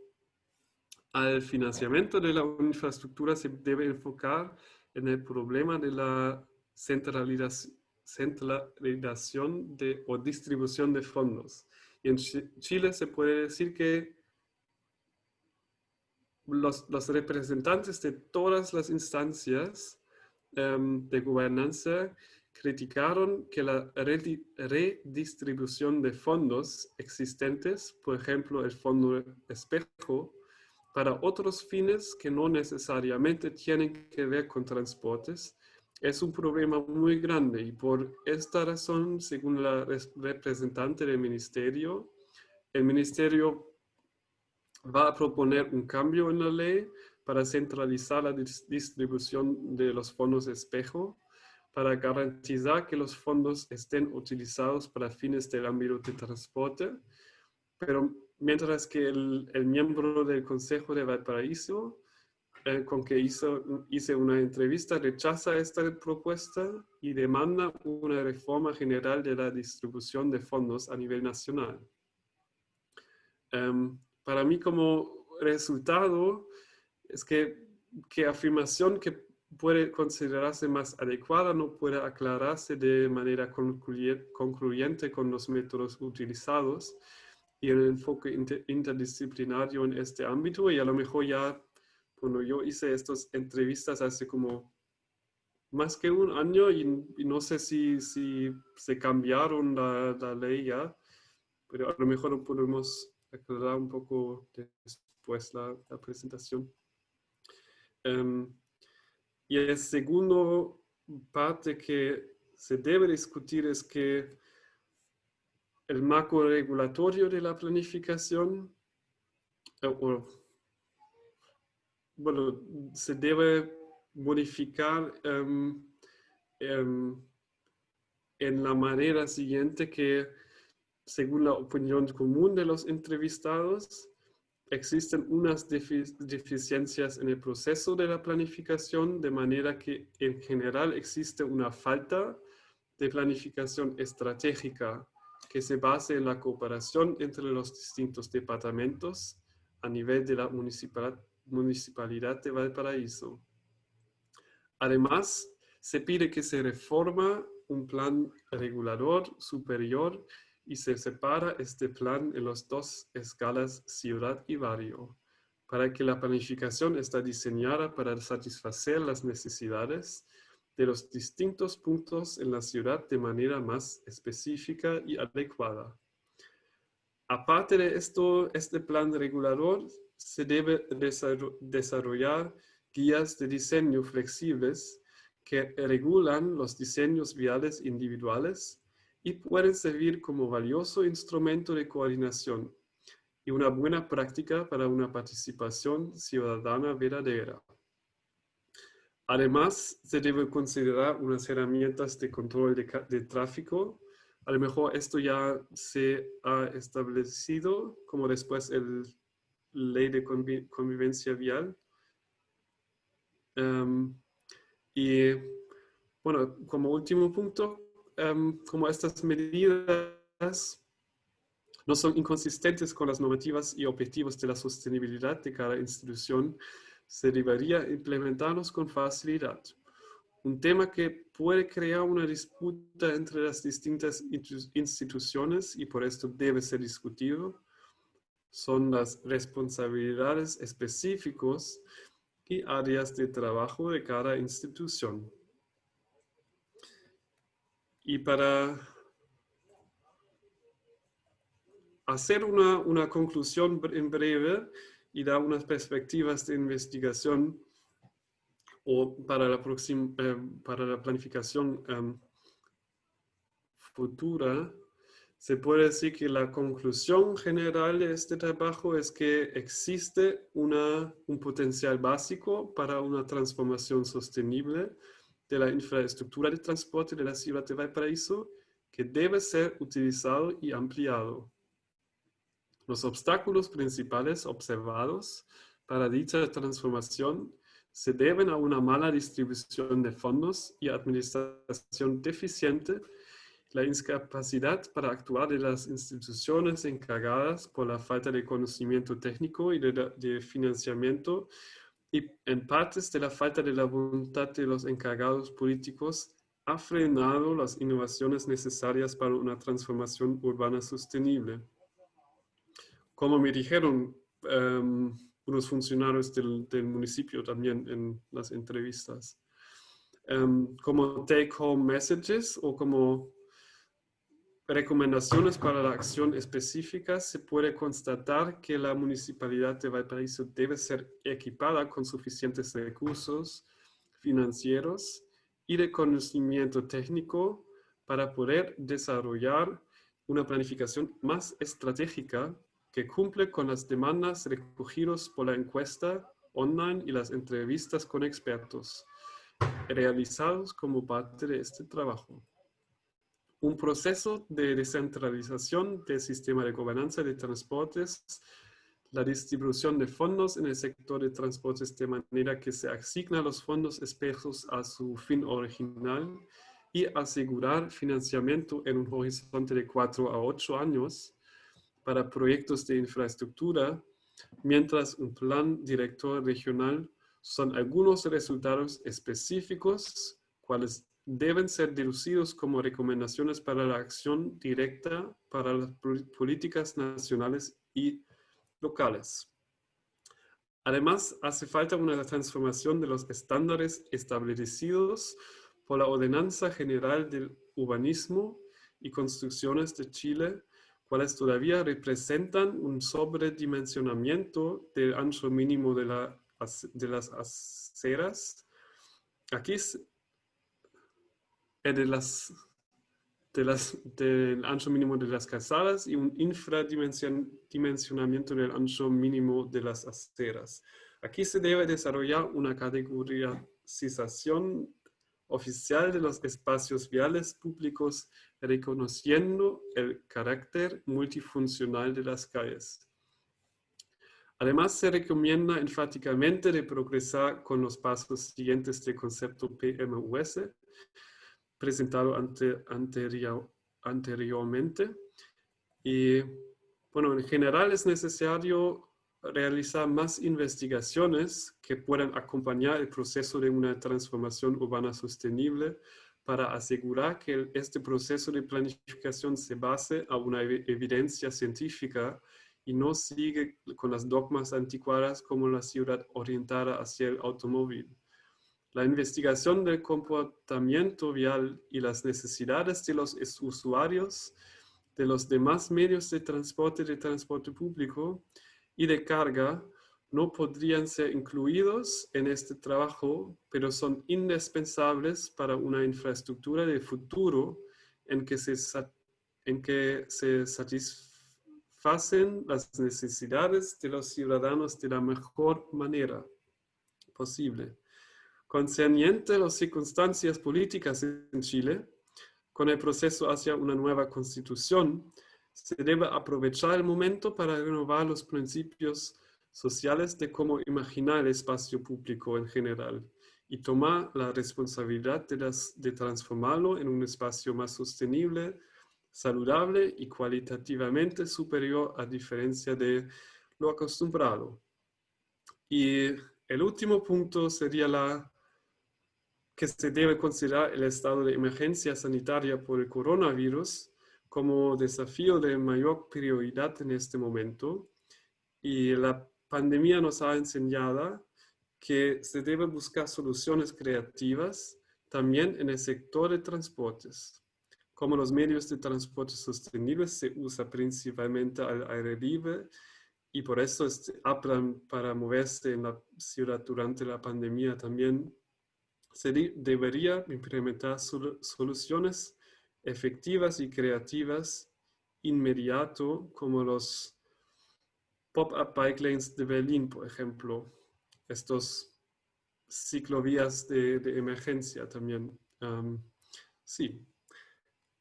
Speaker 2: al financiamiento de la infraestructura se debe enfocar en el problema de la centralización o distribución de fondos. Y en Chile se puede decir que los representantes de todas las instancias de gobernanza criticaron que la redistribución de fondos existentes, por ejemplo el fondo espejo, para otros fines que no necesariamente tienen que ver con transportes, es un problema muy grande y por esta razón, según la representante del ministerio, el ministerio va a proponer un cambio en la ley para centralizar la distribución de los fondos espejo, para garantizar que los fondos estén utilizados para fines del ámbito de transporte, pero mientras que el miembro del Consejo de Valparaíso, con que hice una entrevista, rechaza esta propuesta y demanda una reforma general de la distribución de fondos a nivel nacional. Para mí como resultado es que afirmación que puede considerarse más adecuada no puede aclararse de manera concluyente con los métodos utilizados y el enfoque interdisciplinario en este ámbito. Y a lo mejor ya, cuando yo hice estas entrevistas hace como más que un año y no sé si se cambiaron la ley ya, pero a lo mejor lo podemos aclarar un poco después la presentación. Y el segundo parte que se debe discutir es que el marco regulatorio de la planificación, bueno, se debe modificar en la manera siguiente que, según la opinión común de los entrevistados, existen unas deficiencias en el proceso de la planificación, de manera que en general existe una falta de planificación estratégica que se base en la cooperación entre los distintos departamentos a nivel de la Municipalidad de Valparaíso. Además, se pide que se reforma un plan regulador superior y se separa este plan en las dos escalas ciudad y barrio, para que la planificación esté diseñada para satisfacer las necesidades de los distintos puntos en la ciudad de manera más específica y adecuada. Aparte de esto, este plan regulador se debe desarrollar guías de diseño flexibles que regulan los diseños viales individuales y pueden servir como valioso instrumento de coordinación y una buena práctica para una participación ciudadana verdadera. Además, se debe considerar unas herramientas de control de tráfico. A lo mejor esto ya se ha establecido, como después el ley de convivencia vial. Y bueno, como último punto, como estas medidas no son inconsistentes con las normativas y objetivos de la sostenibilidad de cada institución, se debería implementarlos con facilidad. Un tema que puede crear una disputa entre las distintas instituciones y por esto debe ser discutido son las responsabilidades específicas y áreas de trabajo de cada institución. Y para hacer una conclusión en breve y dar unas perspectivas de investigación o para la planificación futura, se puede decir que la conclusión general de este trabajo es que existe un potencial básico para una transformación sostenible de la infraestructura de transporte de la ciudad de Valparaíso que debe ser utilizado y ampliado. Los obstáculos principales observados para dicha transformación se deben a una mala distribución de fondos y administración deficiente, la incapacidad para actuar de las instituciones encargadas por la falta de conocimiento técnico y de financiamiento y en partes de la falta de la voluntad de los encargados políticos ha frenado las innovaciones necesarias para una transformación urbana sostenible. Como me dijeron unos funcionarios del municipio también en las entrevistas. como take-home messages o como recomendaciones para la acción específica, se puede constatar que la Municipalidad de Valparaíso debe ser equipada con suficientes recursos financieros y de conocimiento técnico para poder desarrollar una planificación más estratégica que cumple con las demandas recogidas por la encuesta online y las entrevistas con expertos realizados como parte de este trabajo. Un proceso de descentralización del sistema de gobernanza de transportes, la distribución de fondos en el sector de transportes de manera que se asignan los fondos espejos a su fin original y asegurar financiamiento en un horizonte de 4 a 8 años para proyectos de infraestructura, mientras un plan director regional son algunos resultados específicos, cuales deben ser deducidos como recomendaciones para la acción directa para las políticas nacionales y locales. Además, hace falta una transformación de los estándares establecidos por la Ordenanza General del Urbanismo y Construcciones de Chile, cuales todavía representan un sobredimensionamiento del ancho mínimo de las aceras. Aquí del ancho mínimo de las calzadas y un infradimensionamiento del ancho mínimo de las aceras. Aquí se debe desarrollar una categorización oficial de los espacios viales públicos, reconociendo el carácter multifuncional de las calles. Además, se recomienda enfáticamente de progresar con los pasos siguientes del concepto PMUS, presentado anteriormente. Y bueno, en general es necesario realizar más investigaciones que puedan acompañar el proceso de una transformación urbana sostenible para asegurar que este proceso de planificación se base a una evidencia científica y no sigue con las dogmas anticuadas como la ciudad orientada hacia el automóvil. La investigación del comportamiento vial y las necesidades de los usuarios de los demás medios de transporte público y de carga no podrían ser incluidos en este trabajo, pero son indispensables para una infraestructura de futuro en que se satisfacen las necesidades de los ciudadanos de la mejor manera posible. Concerniente a las circunstancias políticas en Chile, con el proceso hacia una nueva constitución, se debe aprovechar el momento para renovar los principios sociales de cómo imaginar el espacio público en general y tomar la responsabilidad de transformarlo en un espacio más sostenible, saludable y cualitativamente superior a diferencia de lo acostumbrado. Y el último punto sería que se debe considerar el estado de emergencia sanitaria por el coronavirus como desafío de mayor prioridad en este momento. Y la pandemia nos ha enseñado que se debe buscar soluciones creativas también en el sector de transportes. Como los medios de transporte sostenibles se usan principalmente al aire libre y por eso aplan para moverse en la ciudad durante la pandemia también. Se debería implementar soluciones efectivas y creativas inmediato, como los pop-up bike lanes de Berlín, por ejemplo. Estos ciclovías de emergencia también. Sí.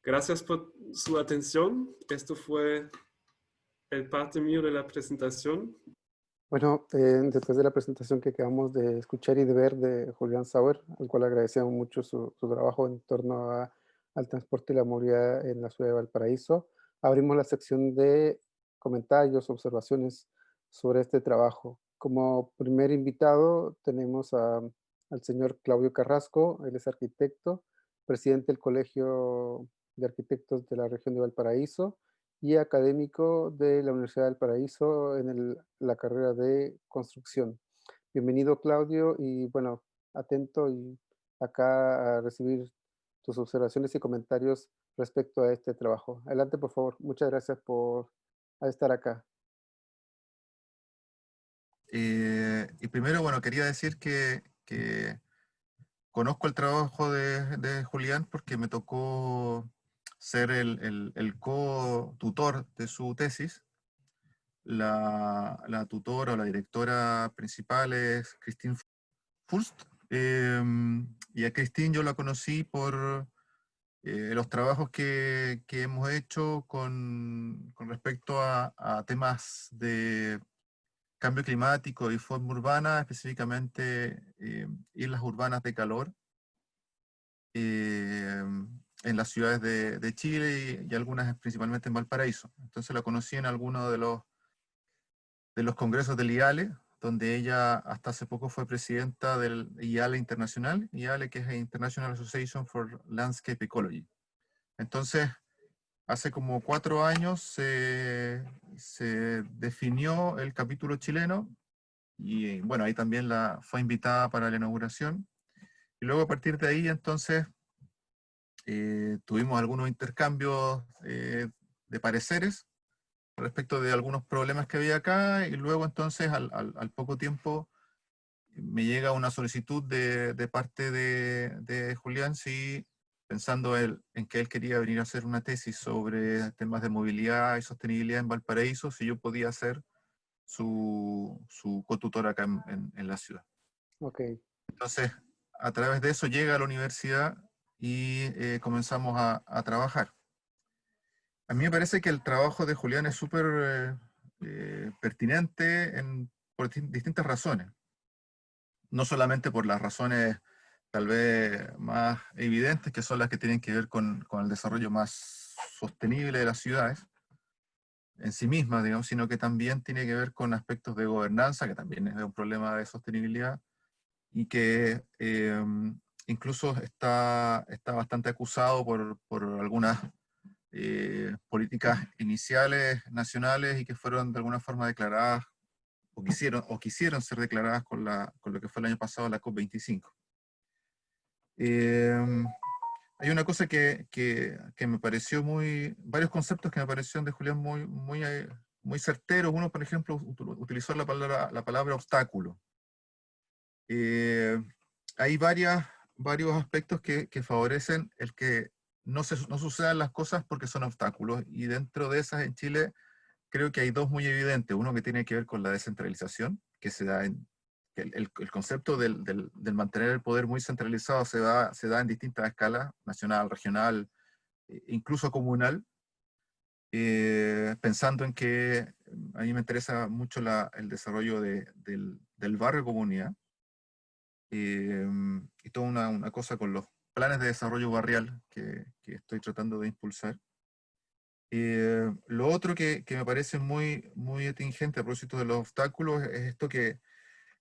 Speaker 2: Gracias por su atención. Esto fue el parte mío de la presentación.
Speaker 1: Bueno, después de la presentación que acabamos de escuchar y de ver de Julián Sauer, al cual agradecemos mucho su trabajo en torno al transporte y la movilidad en la ciudad de Valparaíso, abrimos la sección de comentarios, observaciones sobre este trabajo. Como primer invitado tenemos al señor Claudio Carrasco, él es arquitecto, presidente del Colegio de Arquitectos de la región de Valparaíso, y académico de la Universidad del Paraíso en la carrera de construcción. Bienvenido, Claudio, y bueno, atento y acá a recibir tus observaciones y comentarios respecto a este trabajo. Adelante, por favor. Muchas gracias por estar acá.
Speaker 3: Y primero, bueno, quería decir que conozco el trabajo de Julián porque me tocó ser el co-tutor de su tesis. La tutora o la directora principal es Christine Furst. Y a Christine yo la conocí por los trabajos que hemos hecho con respecto a temas de cambio climático y forma urbana, específicamente islas urbanas de calor eh, en las ciudades de Chile y algunas principalmente en Valparaíso. Entonces la conocí en alguno de los congresos del IALE, donde ella hasta hace poco fue presidenta del IALE Internacional, IALE que es International Association for Landscape Ecology. Entonces, hace como 4 años se definió el capítulo chileno y bueno, ahí también fue invitada para la inauguración. Y luego a partir de ahí entonces tuvimos algunos intercambios de pareceres respecto de algunos problemas que había acá y luego entonces al poco tiempo me llega una solicitud de parte de Julián, sí, pensando en que él quería venir a hacer una tesis sobre temas de movilidad y sostenibilidad en Valparaíso, si yo podía ser su cotutor acá en la ciudad.
Speaker 1: Ok,
Speaker 3: Entonces, a través de eso llega a la universidad y comenzamos a trabajar. A mí me parece que el trabajo de Julián es súper pertinente por distintas razones. No solamente por las razones tal vez más evidentes, que son las que tienen que ver con el desarrollo más sostenible de las ciudades en sí mismas, digamos, sino que también tiene que ver con aspectos de gobernanza, que también es un problema de sostenibilidad, y que incluso está bastante acusado por algunas políticas iniciales nacionales y que fueron de alguna forma declaradas o quisieron ser declaradas con lo que fue el año pasado la COP25. Hay una cosa que me pareció varios conceptos que me parecieron de Julián muy certeros. Uno, por ejemplo, utilizó la palabra obstáculo. Hay varios aspectos que favorecen el que no sucedan las cosas porque son obstáculos, y dentro de esas en Chile creo que hay dos muy evidentes. Uno que tiene que ver con la descentralización, que se da que el concepto del mantener el poder muy centralizado se da en distintas escalas, nacional, regional, incluso comunal, pensando en que a mí me interesa mucho el desarrollo del barrio comunidad, y toda una cosa con los planes de desarrollo barrial que estoy tratando de impulsar. Lo otro que me parece muy atingente a propósito de los obstáculos es esto que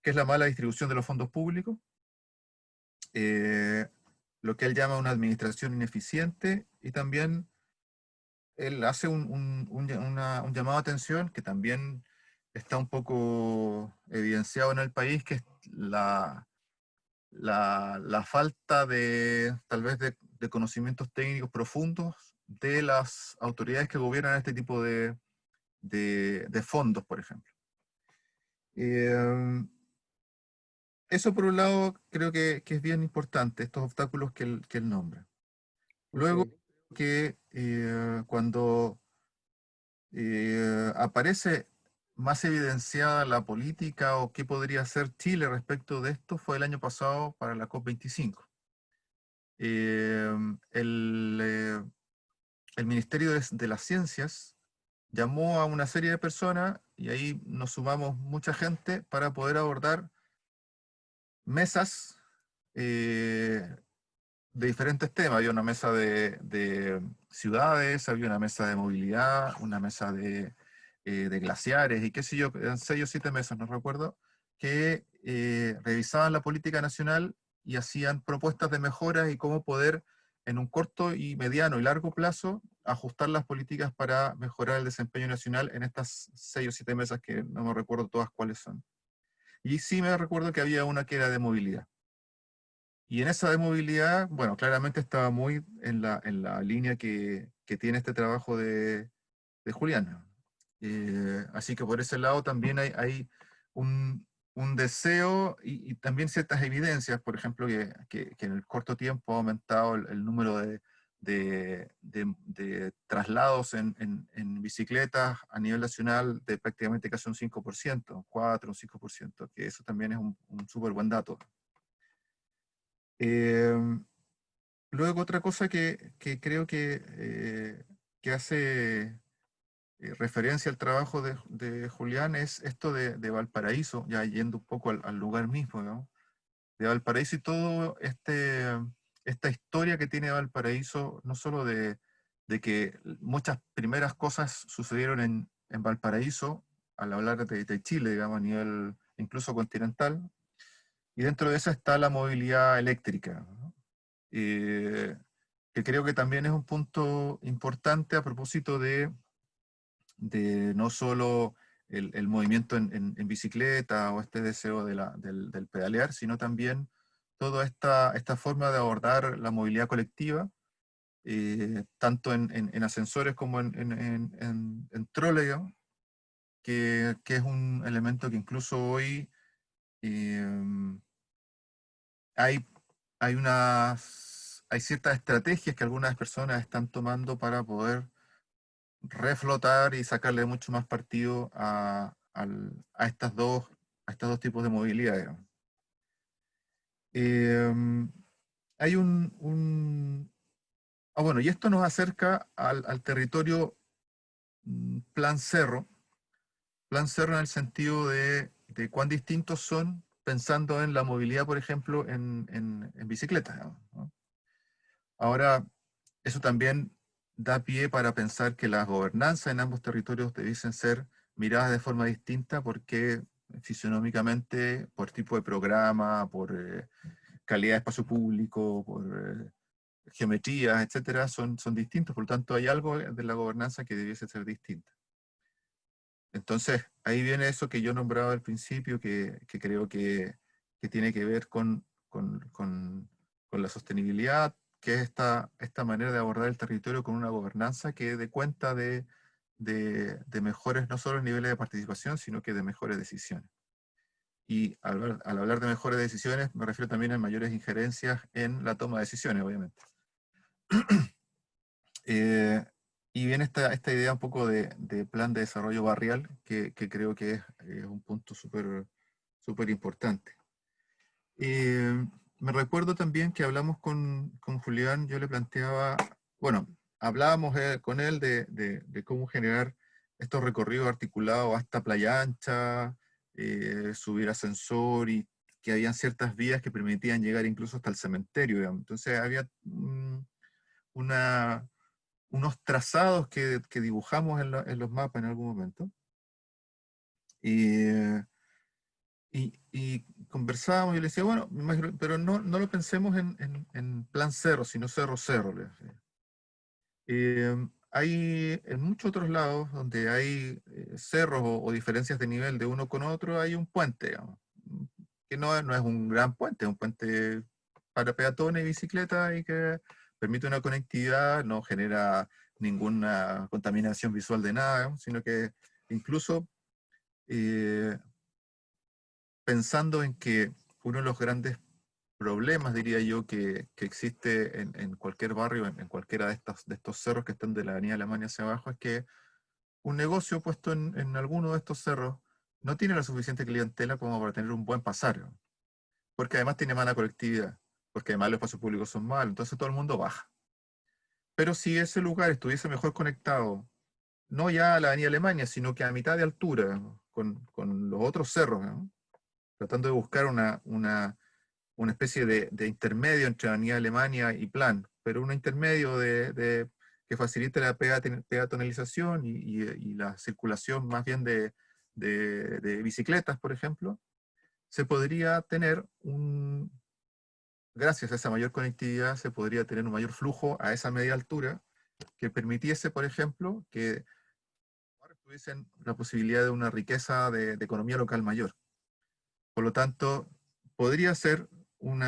Speaker 3: es la mala distribución de los fondos públicos, lo que él llama una administración ineficiente, y también él hace un llamado a atención que también está un poco evidenciado en el país, que es la falta tal vez de conocimientos técnicos profundos de las autoridades que gobiernan este tipo de fondos, por ejemplo. Eso por un lado creo que es bien importante, estos obstáculos que él nombra. Luego,
Speaker 1: ok,
Speaker 3: que cuando aparece más evidenciada la política o qué podría hacer Chile respecto de esto, fue el año pasado para la COP25. Eh, el, eh, el Ministerio de las Ciencias llamó a una serie de personas, y ahí nos sumamos mucha gente, para poder abordar mesas de diferentes temas. Había una mesa de ciudades, había una mesa de movilidad, una mesa de glaciares y qué sé yo, eran 6 o 7 mesas, no recuerdo, que revisaban la política nacional y hacían propuestas de mejoras y cómo poder en un corto y mediano y largo plazo ajustar las políticas para mejorar el desempeño nacional en estas 6 o 7 mesas que no me recuerdo todas cuáles son. Y sí me recuerdo que había una que era de movilidad. Y en esa de movilidad, bueno, claramente estaba muy en la línea que tiene este trabajo de Julián. Así que por ese lado también hay un deseo y también ciertas evidencias, por ejemplo, que en el corto tiempo ha aumentado el número de traslados en bicicletas a nivel nacional de prácticamente casi un 5%, 4 o 5%, que eso también es un súper buen dato. Luego otra cosa que creo que hace referencia al trabajo de Julián es esto de Valparaíso, ya yendo un poco al lugar mismo, ¿no? De Valparaíso y todo esta historia que tiene Valparaíso, no solo de que muchas primeras cosas sucedieron en Valparaíso, al hablar de Chile, digamos, a nivel incluso continental, y dentro de eso está la movilidad eléctrica, ¿no? Que creo que también es un punto importante a propósito de no solo el movimiento en bicicleta o este deseo del pedalear, sino también toda esta forma de abordar la movilidad colectiva, tanto en ascensores como en trole, digamos, que es un elemento que incluso hoy eh, hay, hay ciertas estrategias que algunas personas están tomando para poder reflotar y sacarle mucho más partido a estos dos tipos de movilidad, digamos. Hay bueno, y esto nos acerca al territorio Plan Cerro en el sentido de cuán distintos son pensando en la movilidad, por ejemplo, en bicicletas, digamos, ¿no? Ahora, eso también da pie para pensar que las gobernanzas en ambos territorios debiesen ser miradas de forma distinta porque fisionómicamente, por tipo de programa, por calidad de espacio público, por geometrías, etcétera, son distintos. Por lo tanto, hay algo de la gobernanza que debiese ser distinta. Entonces, ahí viene eso que yo nombraba al principio, que creo que tiene que ver con la sostenibilidad, que es esta manera de abordar el territorio con una gobernanza que dé cuenta de mejores, no solo niveles de participación, sino que de mejores decisiones. Y al hablar de mejores decisiones, me refiero también a mayores injerencias en la toma de decisiones, obviamente. Y viene esta idea un poco de plan de desarrollo barrial, que creo que es un punto súper importante. Me recuerdo también que hablamos con Julián, yo le planteaba, bueno, hablábamos con él de cómo generar estos recorridos articulados hasta Playa Ancha, subir ascensor y que habían ciertas vías que permitían llegar incluso hasta el cementerio, digamos. Entonces había unos trazados que dibujamos en los mapas en algún momento. Y conversábamos y le decía, bueno, me imagino, pero no lo pensemos en plan cerro, sino cerro, le decía. Hay en muchos otros lados donde hay cerros o diferencias de nivel de uno con otro, hay un puente, digamos, que no es un gran puente, es un puente para peatones y bicicletas y que permite una conectividad, no genera ninguna contaminación visual de nada, digamos, sino que incluso eh, pensando en que uno de los grandes problemas, diría yo, que existe en cualquier barrio, en cualquiera de estos cerros que están de la avenida Alemania hacia abajo, es que un negocio puesto en alguno de estos cerros no tiene la suficiente clientela como para tener un buen pasar, porque además tiene mala conectividad, porque además los espacios públicos son malos, entonces todo el mundo baja. Pero si ese lugar estuviese mejor conectado, no ya a la avenida Alemania, sino que a mitad de altura, con los otros cerros, ¿no? Tratando de buscar una especie de intermedio entre Avenida Alemania y Plan, pero un intermedio que facilite la peatonalización y la circulación más bien de bicicletas, por ejemplo, se podría tener gracias a esa mayor conectividad, se podría tener un mayor flujo a esa media altura que permitiese, por ejemplo, que tuviesen la posibilidad de una riqueza de economía local mayor. Por lo tanto, podría ser un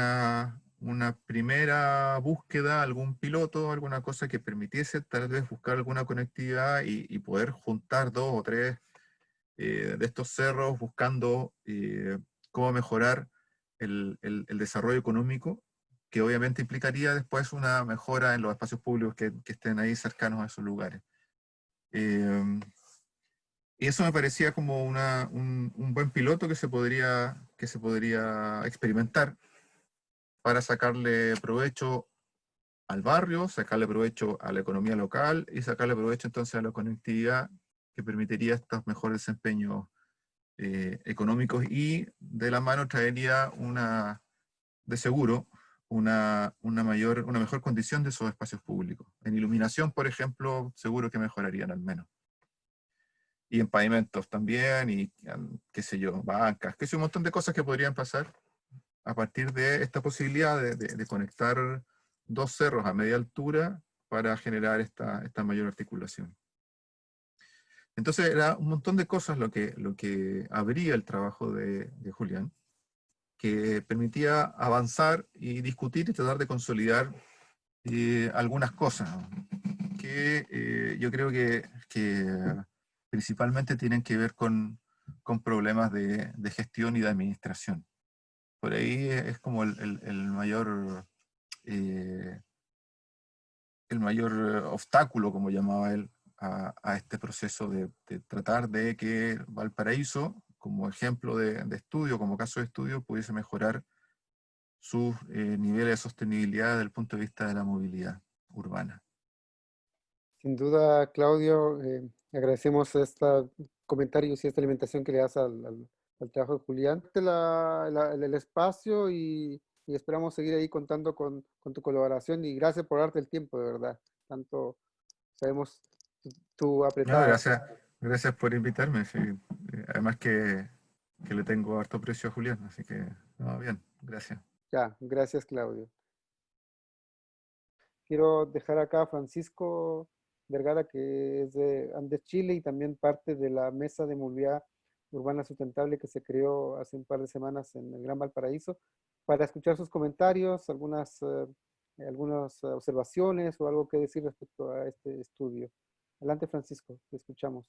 Speaker 3: una primera búsqueda, algún piloto, alguna cosa que permitiese tal vez buscar alguna conectividad y poder juntar 2 o 3 de estos cerros buscando cómo mejorar el desarrollo económico, que obviamente implicaría después una mejora en los espacios públicos que estén ahí cercanos a esos lugares. Y eso me parecía como un buen piloto que se podría experimentar para sacarle provecho al barrio, sacarle provecho a la economía local y sacarle provecho entonces a la conectividad que permitiría estos mejores desempeños económicos, y de la mano traería de seguro una mejor condición de esos espacios públicos. En iluminación, por ejemplo, seguro que mejorarían al menos. Y en pavimentos también, y qué sé yo, bancas, que sé, un montón de cosas que podrían pasar a partir de esta posibilidad de conectar 2 cerros a media altura para generar esta mayor articulación. Entonces era un montón de cosas lo que abría el trabajo de Julián, que permitía avanzar y discutir y tratar de consolidar algunas cosas, ¿no? Que yo creo que principalmente tienen que ver con problemas de gestión y de administración. Por ahí es como el mayor obstáculo, como llamaba él, a este proceso de tratar de que Valparaíso, como ejemplo de estudio, como caso de estudio, pudiese mejorar sus niveles de sostenibilidad desde el punto de vista de la movilidad urbana.
Speaker 1: Sin duda, Claudio, agradecemos estos comentarios y esta alimentación que le das al trabajo de Julián. El espacio y esperamos seguir ahí contando con tu colaboración y gracias por darte el tiempo, de verdad. Tanto sabemos tu
Speaker 3: No,
Speaker 1: apretada.
Speaker 3: gracias por invitarme. Sí. Además que le tengo harto precio a Julián, así que, no, bien, gracias.
Speaker 1: Ya, gracias, Claudio. Quiero dejar acá a Francisco Vergara, que es de Andes, Chile, y también parte de la Mesa de Movilidad Urbana Sustentable que se creó hace un par de semanas en el Gran Valparaíso, para escuchar sus comentarios, algunas observaciones o algo que decir respecto a este estudio. Adelante, Francisco, te escuchamos.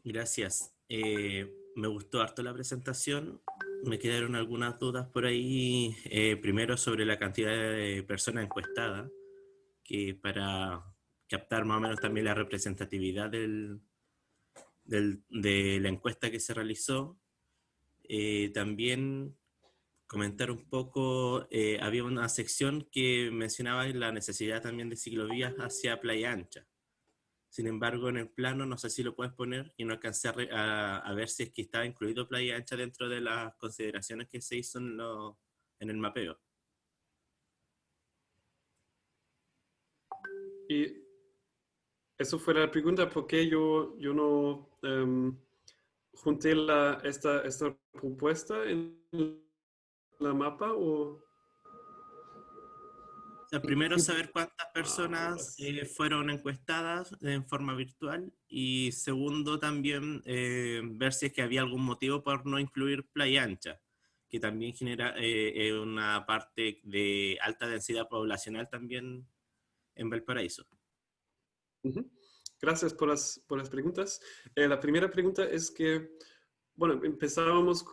Speaker 4: Gracias. Me gustó harto la presentación. Me quedaron algunas dudas por ahí. Primero sobre la cantidad de personas encuestadas, que para captar más o menos también la representatividad de la encuesta que se realizó. También comentar un poco, había una sección que mencionaba la necesidad también de ciclovías hacia Playa Ancha. Sin embargo, en el plano, no sé si lo puedes poner, y no alcancé a ver si es que estaba incluido Playa Ancha dentro de las consideraciones que se hizo en el mapeo.
Speaker 2: Y eso fue la pregunta, ¿por qué yo no junté esta propuesta en la mapa? O
Speaker 4: sea, primero
Speaker 1: Sí,
Speaker 4: saber cuántas personas fueron encuestadas en forma virtual, y segundo también ver si es que había algún motivo por no incluir Playa Ancha, que también genera una parte de alta densidad poblacional también en Valparaíso.
Speaker 2: Gracias por las preguntas. La primera pregunta es que, bueno, empezábamos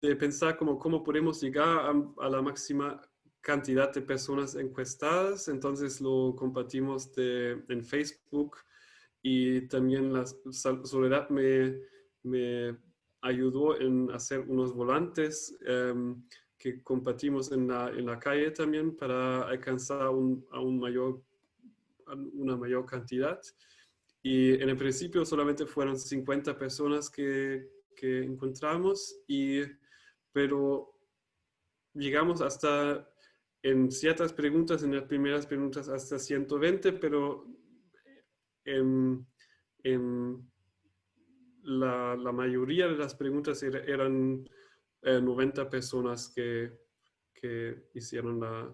Speaker 2: de pensar cómo podemos llegar a la máxima cantidad de personas encuestadas. Entonces lo compartimos en Facebook, y también Soledad me ayudó en hacer unos volantes que compartimos en la calle también para alcanzar a una mayor cantidad. Y en el principio solamente fueron 50 personas que encontramos, pero llegamos hasta, en ciertas preguntas, en las primeras preguntas, hasta 120, pero en la mayoría de las preguntas eran 90 personas que hicieron la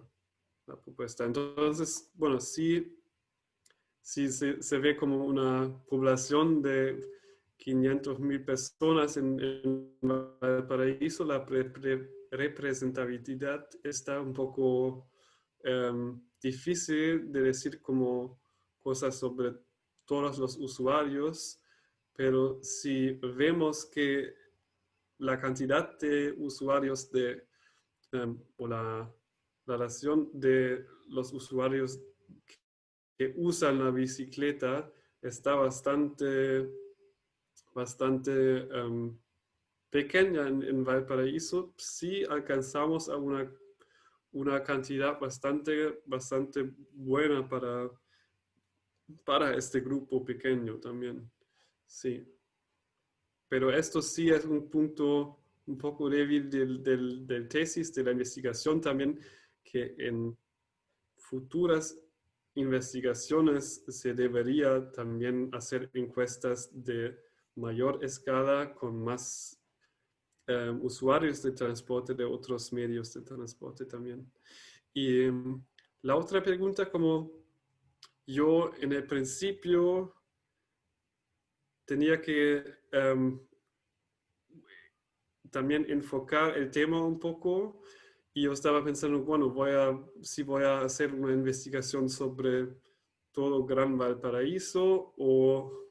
Speaker 2: propuesta. Entonces, bueno, sí se ve como una población de 500,000 personas en Valparaíso. La representatividad está un poco difícil de decir como cosas sobre todos los usuarios, pero si vemos que la cantidad de usuarios o la relación de los usuarios que usan la bicicleta está bastante pequeña en Valparaíso, sí alcanzamos a una cantidad bastante buena para este grupo pequeño también. Sí. Pero esto sí es un punto un poco débil del tesis, de la investigación también, que en futuras investigaciones se debería también hacer encuestas de mayor escala con más usuarios de transporte, de otros medios de transporte también. Y la otra pregunta, como yo en el principio tenía que también enfocar el tema un poco, y yo estaba pensando, bueno, si voy a hacer una investigación sobre todo Gran Valparaíso, o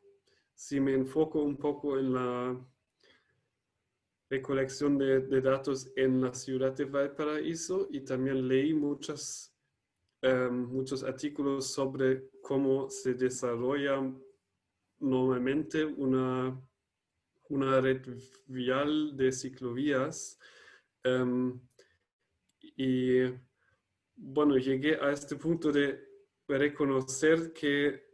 Speaker 2: si me enfoco un poco en la recolección de datos en la ciudad de Valparaíso, y también leí muchos artículos sobre cómo se desarrolla normalmente una red vial de ciclovías. Y bueno, llegué a este punto de reconocer que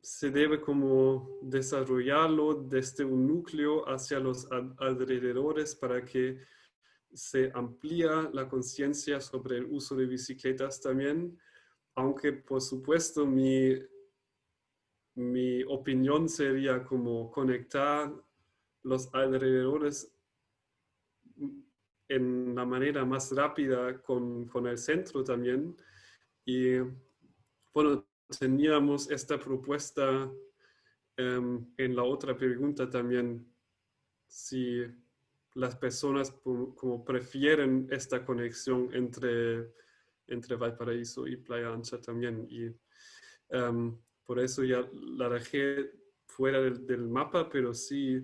Speaker 2: se debe como desarrollarlo desde un núcleo hacia los alrededores para que se amplía la conciencia sobre el uso de bicicletas también, aunque por supuesto mi opinión sería como conectar los alrededores en la manera más rápida con el centro también. Y bueno, teníamos esta propuesta en la otra pregunta también, si las personas como prefieren esta conexión entre Valparaíso y Playa Ancha también. Y por eso ya la dejé fuera del mapa, pero sí,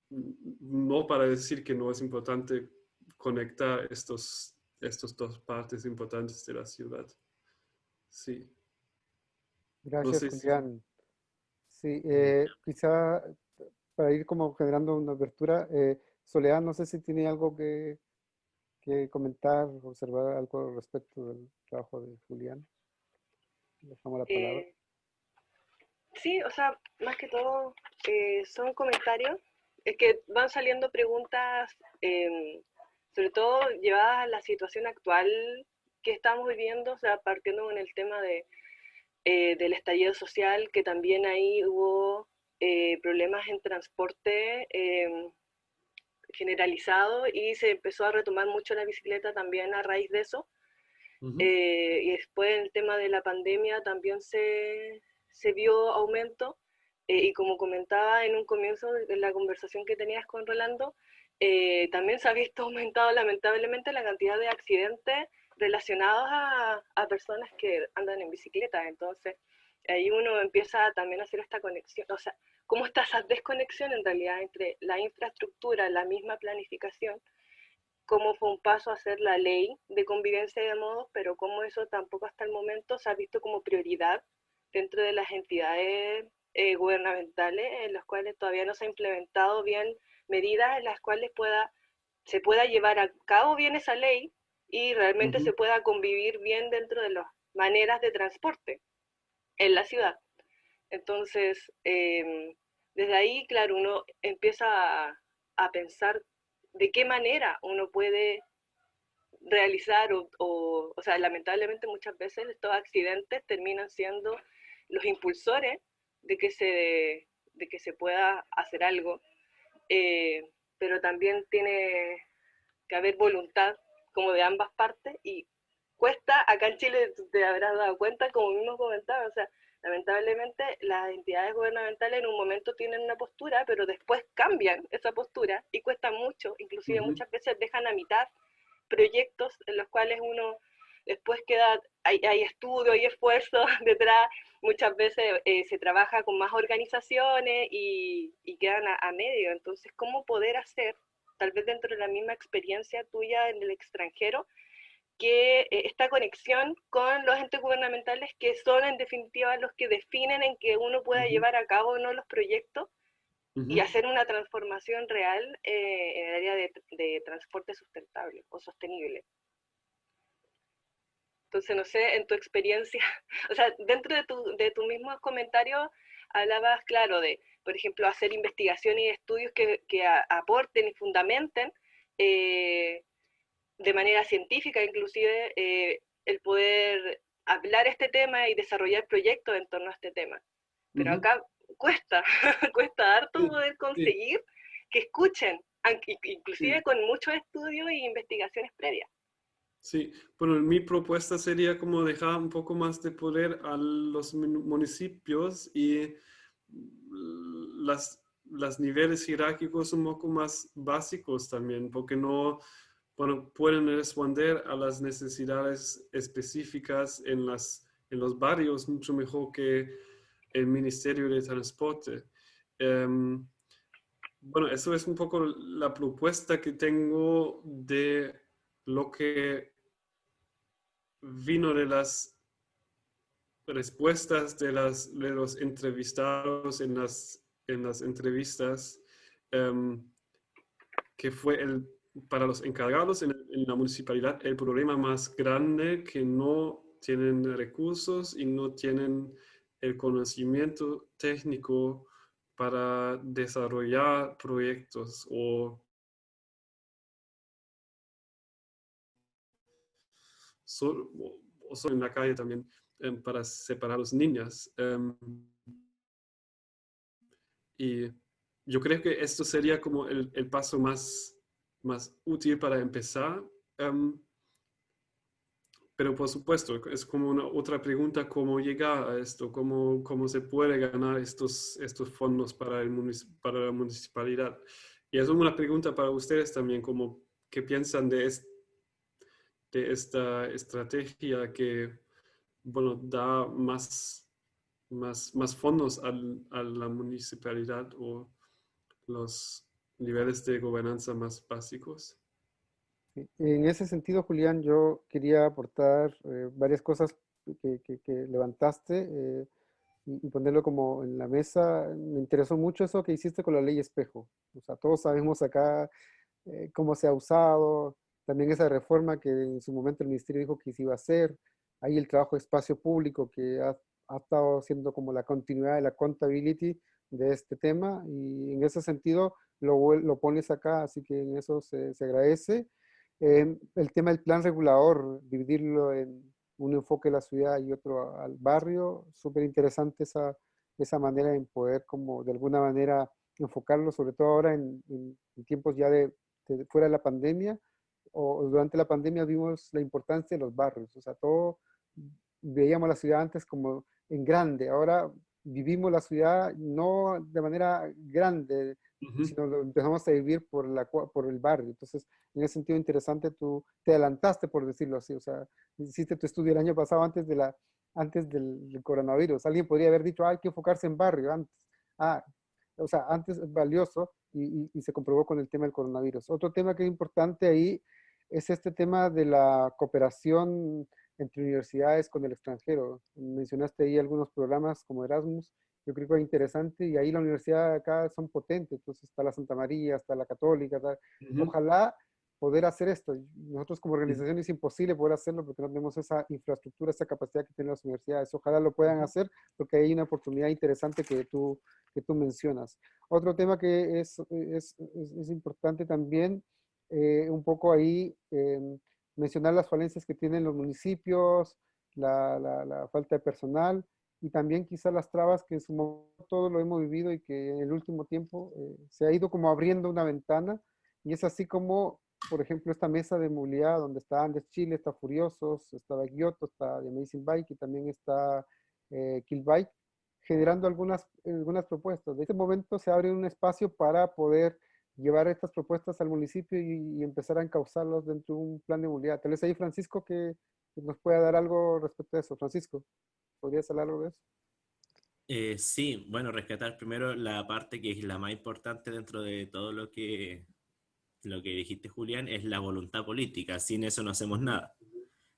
Speaker 2: no para decir que no es importante conectar estos dos partes importantes de la ciudad. Sí. No
Speaker 1: Gracias,
Speaker 2: sé si...
Speaker 1: Julián. Sí, quizá para ir como generando una apertura, Soledad, no sé si tiene algo que comentar, observar algo respecto del trabajo de Julián. Le dejamos la palabra.
Speaker 5: Sí, o sea, más que todo son comentarios, es que van saliendo preguntas, sobre todo llevadas a la situación actual que estamos viviendo, o sea, partiendo con el tema del estallido social, que también ahí hubo problemas en transporte generalizado y se empezó a retomar mucho la bicicleta también a raíz de eso. Y después el tema de la pandemia también se vio aumento, y como comentaba en un comienzo de la conversación que tenías con Rolando, también se ha visto aumentado lamentablemente la cantidad de accidentes relacionados a personas que andan en bicicleta. Entonces ahí uno empieza también a hacer esta conexión, o sea, cómo está esa desconexión en realidad entre la infraestructura, la misma planificación, cómo fue un paso a hacer la ley de convivencia de modos, pero cómo eso tampoco hasta el momento se ha visto como prioridad dentro de las entidades gubernamentales, en las cuales todavía no se ha implementado bien medidas en las cuales se pueda llevar a cabo bien esa ley y realmente se pueda convivir bien dentro de las maneras de transporte en la ciudad. Entonces, desde ahí, claro, uno empieza a pensar de qué manera uno puede realizar o sea, lamentablemente muchas veces estos accidentes terminan siendo los impulsores de que se pueda hacer algo, pero también tiene que haber voluntad como de ambas partes y cuesta, acá en Chile te habrás dado cuenta, como mismo comentaba, o sea, Lamentablemente, las entidades gubernamentales en un momento tienen una postura, pero después cambian esa postura y cuesta mucho, inclusive muchas veces dejan a mitad proyectos en los cuales uno después queda, hay estudio, hay esfuerzo detrás, muchas veces se trabaja con más organizaciones y quedan a medio. Entonces, ¿cómo poder hacer, tal vez dentro de la misma experiencia tuya en el extranjero, que esta conexión con los entes gubernamentales que son en definitiva los que definen en que uno pueda llevar a cabo o no los proyectos y hacer una transformación real en el área de transporte sustentable o sostenible? Entonces, no sé, en tu experiencia, o sea, dentro de tu mismo comentario hablabas, claro, de, por ejemplo, hacer investigaciones y estudios que aporten y fundamenten de manera científica, inclusive, el poder hablar este tema y desarrollar proyectos en torno a este tema. Pero acá cuesta, cuesta harto poder conseguir que escuchen, inclusive con muchos estudios e investigaciones previas.
Speaker 2: Sí, bueno, mi propuesta sería como dejar un poco más de poder a los municipios y las niveles jerárquicos un poco más básicos también, porque no, bueno, pueden responder a las necesidades específicas en los barrios mucho mejor que el Ministerio de Transporte. Bueno, eso es un poco la propuesta que tengo de lo que vino de las respuestas de los entrevistados en las entrevistas, que fue para los encargados en la municipalidad el problema más grande, que no tienen recursos y no tienen el conocimiento técnico para desarrollar proyectos o solo en la calle también, para separar a los niños. Y yo creo que esto sería como el paso más útil para empezar. Pero por supuesto, es como una otra pregunta, ¿cómo llegar a esto? ¿Cómo se puede ganar estos fondos para la municipalidad? Y es una pregunta para ustedes también, como, ¿qué piensan de esta estrategia que, bueno, da más fondos a la municipalidad o los niveles de gobernanza más básicos?
Speaker 1: En ese sentido, Julián, yo quería aportar varias cosas que levantaste y ponerlo como en la mesa. Me interesó mucho eso que hiciste con la ley espejo. O sea, todos sabemos acá cómo se ha usado, también esa reforma que en su momento el ministerio dijo que se iba a hacer, ahí el trabajo de espacio público que ha estado siendo como la continuidad de la accountability de este tema, y en ese sentido lo pones acá, así que en eso se agradece. El tema del plan regulador, dividirlo en un enfoque de la ciudad y otro al barrio, súper interesante esa manera en poder como de alguna manera enfocarlo, sobre todo ahora en tiempos ya de fuera de la pandemia o durante la pandemia vimos la importancia de los barrios, o sea, todo veíamos la ciudad antes como en grande, ahora vivimos la ciudad no de manera grande, sino lo empezamos a vivir por el barrio. Entonces, en ese sentido interesante, tú te adelantaste, por decirlo así, o sea, hiciste tu estudio el año pasado antes del coronavirus. Alguien podría haber dicho, hay que enfocarse en barrio antes. Ah, o sea, antes es valioso y se comprobó con el tema del coronavirus. Otro tema que es importante ahí es este tema de la cooperación entre universidades con el extranjero. Mencionaste ahí algunos programas como Erasmus, yo creo que es interesante y ahí la universidad acá son potentes, entonces está la Santa María, está la Católica, ojalá poder hacer esto. Nosotros como organización es imposible poder hacerlo porque no tenemos esa infraestructura, esa capacidad que tienen las universidades. Ojalá lo puedan hacer porque hay una oportunidad interesante que tú mencionas. Otro tema que es importante también, un poco ahí, mencionar las falencias que tienen los municipios, la falta de personal y también quizás las trabas que en su momento todo lo hemos vivido y que en el último tiempo se ha ido como abriendo una ventana y es así como, por ejemplo, esta mesa de movilidad donde está Andes Chile, está Furiosos, está Kyoto, está The Amazing Bike y también está Kilbike, generando algunas propuestas. De este momento se abre un espacio para poder llevar estas propuestas al municipio y empezar a encauzarlos dentro de un plan de movilidad. Tal vez ahí Francisco que nos pueda dar algo respecto a eso. Francisco, ¿podrías hablar algo de eso?
Speaker 4: Sí, bueno, rescatar primero la parte que es la más importante dentro de todo lo que dijiste, Julián, es la voluntad política. Sin eso no hacemos nada.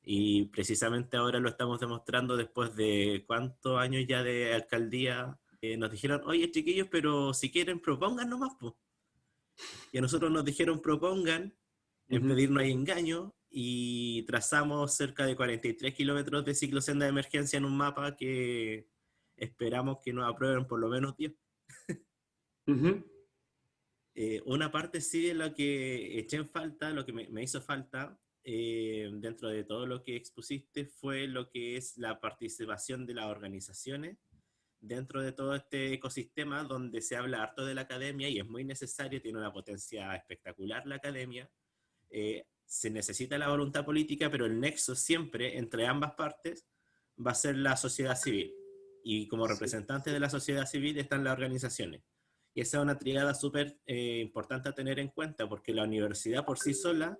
Speaker 4: Y precisamente ahora lo estamos demostrando después de cuántos años ya de alcaldía. Nos dijeron, oye, chiquillos, pero si quieren propongan nomás, pues. Y a nosotros nos dijeron propongan, en pedirnos engaño, y trazamos cerca de 43 kilómetros de ciclosenda de emergencia en un mapa que esperamos que nos aprueben por lo menos 10. Una parte sí de lo que eché en falta, lo que me hizo falta, dentro de todo lo que expusiste, fue lo que es la participación de las organizaciones dentro de todo este ecosistema donde se habla harto de la academia y es muy necesario, tiene una potencia espectacular la academia. Se necesita la voluntad política, pero el nexo siempre entre ambas partes va a ser la sociedad civil. Y como representantes de la sociedad civil están las organizaciones. Y esa es una tríada súper importante a tener en cuenta, porque la universidad por sí sola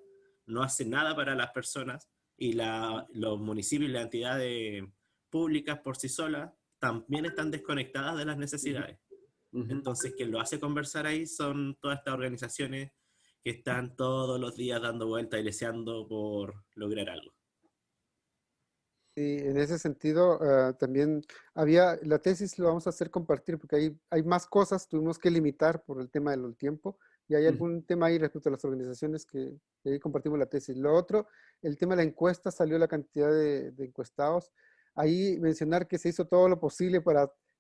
Speaker 4: no hace nada para las personas y los municipios y las entidades públicas por sí solas también están desconectadas de las necesidades. Entonces, quien lo hace conversar ahí son todas estas organizaciones que están todos los días dando vueltas y deseando por lograr algo.
Speaker 1: Y en ese sentido, también había, la tesis lo vamos a hacer compartir porque hay más cosas, tuvimos que limitar por el tema del tiempo, y hay algún tema ahí respecto a las organizaciones que ahí compartimos la tesis. Lo otro, el tema de la encuesta, salió la cantidad de encuestados. Ahí mencionar que se hizo todo lo posible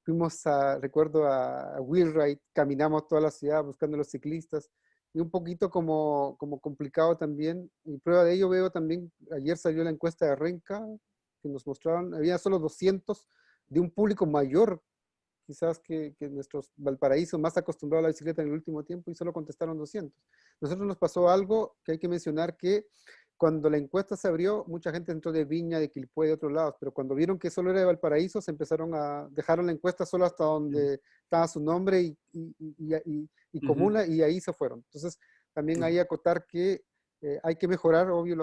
Speaker 1: fuimos recuerdo a Wheelwright, caminamos toda la ciudad buscando a los ciclistas, y un poquito como complicado también. Y prueba de ello veo también, ayer salió la encuesta de Renca, que nos mostraron, había solo 200 de un público mayor, quizás que nuestros Valparaíso, más acostumbrado a la bicicleta en el último tiempo, y solo contestaron 200. Nosotros nos pasó algo que hay que mencionar, que cuando la encuesta se abrió, mucha gente entró de Viña, de Quilpué, de otros lados, pero cuando vieron que solo era de Valparaíso, dejaron la encuesta solo hasta donde estaba su nombre y comuna, y ahí se fueron. Entonces, también hay que acotar que hay que mejorar, obvio,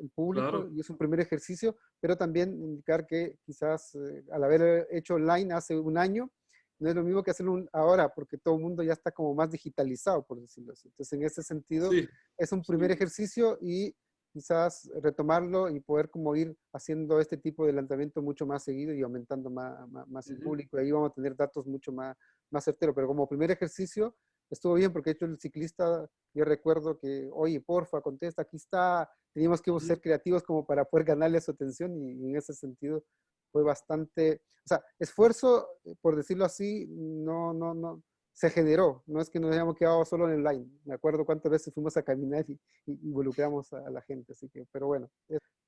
Speaker 1: el público, claro, y es un primer ejercicio, pero también indicar que quizás al haber hecho online hace un año, no es lo mismo que hacerlo ahora, porque todo el mundo ya está como más digitalizado, por decirlo así. Entonces, en ese sentido, sí, es un primer ejercicio, y quizás retomarlo y poder como ir haciendo este tipo de lanzamiento mucho más seguido y aumentando más el público. Y ahí vamos a tener datos mucho más certeros, pero como primer ejercicio estuvo bien, porque de hecho el ciclista, yo recuerdo que, oye, porfa, contesta, aquí está, teníamos que ser creativos como para poder ganarle su atención, y en ese sentido fue bastante, o sea, esfuerzo, por decirlo así, no, se generó, no es que nos hayamos quedado solo en el line. Me acuerdo cuántas veces fuimos a caminar y involucramos a la gente, así que, pero bueno,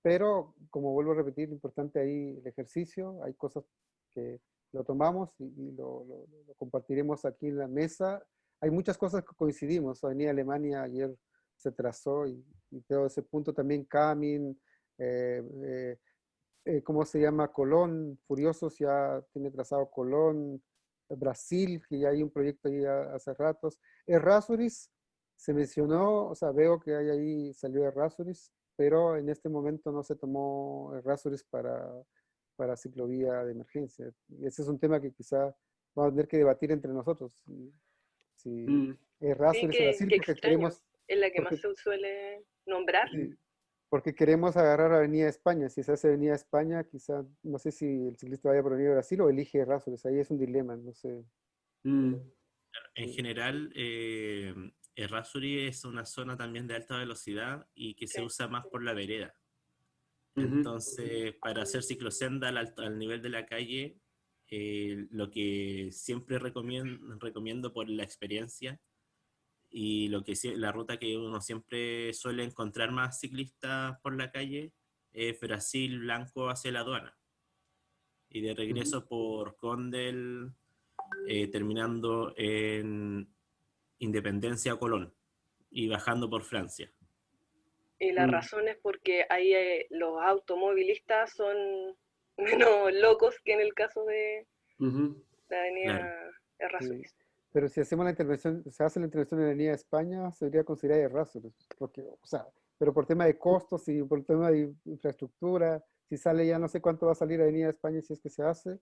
Speaker 1: pero como vuelvo a repetir, importante ahí el ejercicio, hay cosas que lo tomamos y lo compartiremos aquí en la mesa. Hay muchas cosas que coincidimos. Avenida Alemania ayer se trazó, y todo ese punto también, Camin, ¿cómo se llama? Colón, Furiosos ya tiene trazado Colón, Brasil, que ya hay un proyecto ahí hace ratos. Errázuriz se mencionó, o sea, veo que hay ahí, salió Errázuriz, pero en este momento no se tomó Errázuriz para ciclovía de emergencia. Y ese es un tema que quizá vamos a tener que debatir entre nosotros. Si Errázuriz o Brasil, porque queremos...
Speaker 5: Es la que más se suele nombrar.
Speaker 1: Sí, porque queremos agarrar Avenida España. Si se hace Avenida España, quizá, no sé si el ciclista vaya por Avenida Brasil o elige Errázuriz. Ahí es un dilema, no sé.
Speaker 4: En general, Errázuriz es una zona también de alta velocidad y que se usa más por la vereda. Entonces, para hacer ciclosenda al nivel de la calle, lo que siempre recomiendo por la experiencia, y la ruta que uno siempre suele encontrar más ciclistas por la calle, es Brasil Blanco hacia la aduana, y de regreso por Condel, terminando en Independencia o Colón, y bajando por Francia.
Speaker 5: Y la razón es porque ahí los automovilistas son menos locos que en el caso de
Speaker 2: Ujú.
Speaker 5: la avenida
Speaker 4: Claro.
Speaker 5: Errázuriz.
Speaker 1: Sí. Pero si hacemos la intervención, se hace la intervención en la línea de España, se debería considerar Errázuriz, porque, o sea, pero por tema de costos y por tema de infraestructura, si sale ya no sé cuánto va a salir a Avenida España si es que se hace,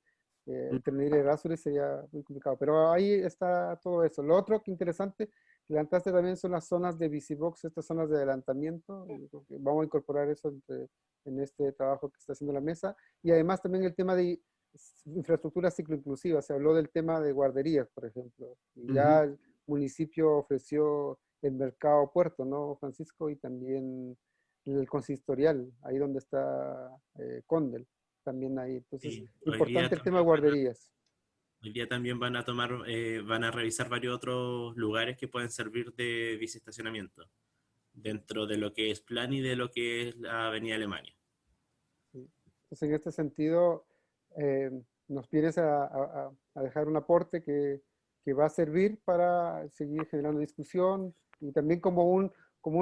Speaker 1: tener Errázuriz sería muy complicado. Pero ahí está todo eso. Lo otro que interesante, que levantaste también son las zonas de Visibox, estas zonas de adelantamiento. Yo creo que vamos a incorporar eso en este trabajo que está haciendo la mesa. Y además también el tema de infraestructura cicloinclusiva. Se habló del tema de guarderías, por ejemplo. Y ya
Speaker 2: Ujú.
Speaker 1: el municipio ofreció el mercado puerto, ¿no, Francisco? Y también el consistorial, ahí donde está Condel, también ahí. Entonces,
Speaker 4: Sí,
Speaker 1: importante el tema de guarderías.
Speaker 4: hoy día también van a tomar, van a revisar varios otros lugares que pueden servir de biciestacionamiento dentro de lo que es Plan y de lo que es la Avenida Alemania.
Speaker 1: ¿Sí? Entonces, en este sentido, nos vienes a dejar un aporte que va a servir para seguir generando discusión y también como un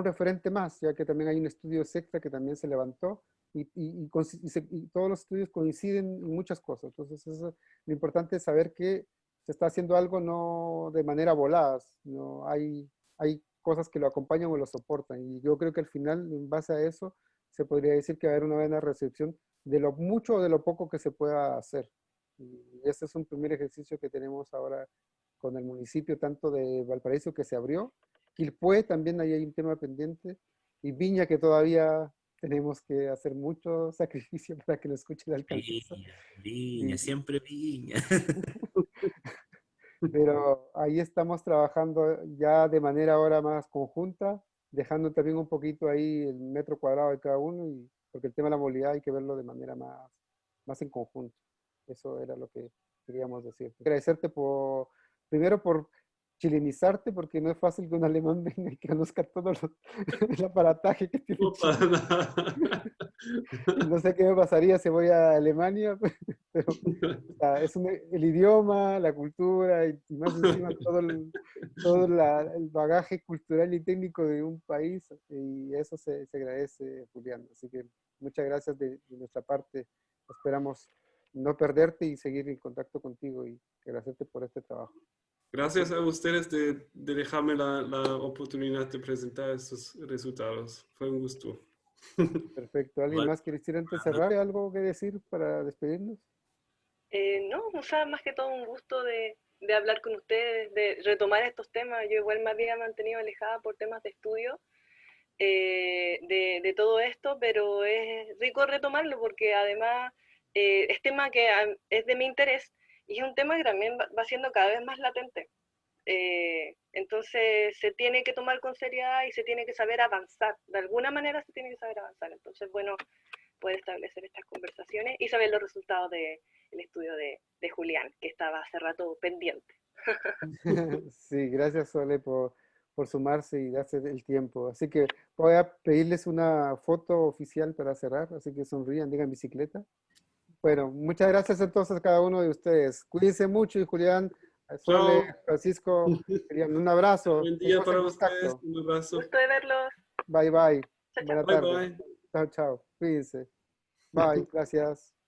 Speaker 1: referente más, ya que también hay un estudio secta que también se levantó y todos los estudios coinciden en muchas cosas. Entonces, lo importante es saber que se está haciendo algo no de manera volada, no hay cosas que lo acompañan o lo soportan. Y yo creo que al final, en base a eso, se podría decir que va a haber una buena recepción de lo mucho o de lo poco que se pueda hacer. Y este es un primer ejercicio que tenemos ahora con el municipio, tanto de Valparaíso que se abrió, Quilpué también ahí hay un tema pendiente, y Viña que todavía tenemos que hacer mucho sacrificio para que lo escuche la alcaldesa.
Speaker 4: Viña, Viña,
Speaker 1: Y,
Speaker 4: siempre Viña.
Speaker 1: pero ahí estamos trabajando ya de manera ahora más conjunta, dejando también un poquito ahí el metro cuadrado de cada uno, y, porque el tema de la movilidad hay que verlo de manera más en conjunto. Eso era lo que queríamos decir. Agradecerte primero por chilenizarte, porque no es fácil que un alemán venga y conozca todo el aparataje que tiene
Speaker 2: No, para
Speaker 1: Chile.
Speaker 2: nada.
Speaker 1: Y no sé qué me pasaría si voy a Alemania, pero o sea, el idioma, la cultura y más encima el bagaje cultural y técnico de un país, y eso se agradece, Julián. Así que muchas gracias de nuestra parte. Esperamos no perderte y seguir en contacto contigo y agradecerte por este trabajo.
Speaker 2: Gracias a ustedes de dejarme la oportunidad de presentar estos resultados. Fue un gusto.
Speaker 1: Perfecto. ¿Alguien
Speaker 4: Igual,
Speaker 1: más quiere decir antes de cerrar? ¿Algo que decir para despedirnos?
Speaker 5: No, o sea, más que todo un gusto de hablar con ustedes, de retomar estos temas. Yo igual me había mantenido alejada por temas de estudio de todo esto, pero es rico retomarlo porque además es tema que es de mi interés y es un tema que también va siendo cada vez más latente. Entonces se tiene que tomar con seriedad y se tiene que saber avanzar. De alguna manera se tiene que saber avanzar. Entonces, bueno, poder establecer estas conversaciones y saber los resultados del estudio de Julián, que estaba hace rato pendiente.
Speaker 1: Sí, gracias Sole por sumarse y darse el tiempo. Así que voy a pedirles una foto oficial para cerrar, así que sonrían, digan bicicleta. Bueno, muchas gracias entonces a cada uno de ustedes. Cuídense mucho y Julián, Sole,
Speaker 2: Chao.
Speaker 1: Francisco, Julián, un abrazo.
Speaker 2: Buen día
Speaker 1: Seguimos en
Speaker 2: para ustedes.
Speaker 1: contacto.
Speaker 2: Un abrazo.
Speaker 5: Gusto de verlos.
Speaker 1: Bye bye.
Speaker 5: Chao, chao.
Speaker 1: Buena
Speaker 2: Bye
Speaker 1: tarde.
Speaker 2: bye.
Speaker 1: Chao, chao. Cuídense. Bye. Gracias.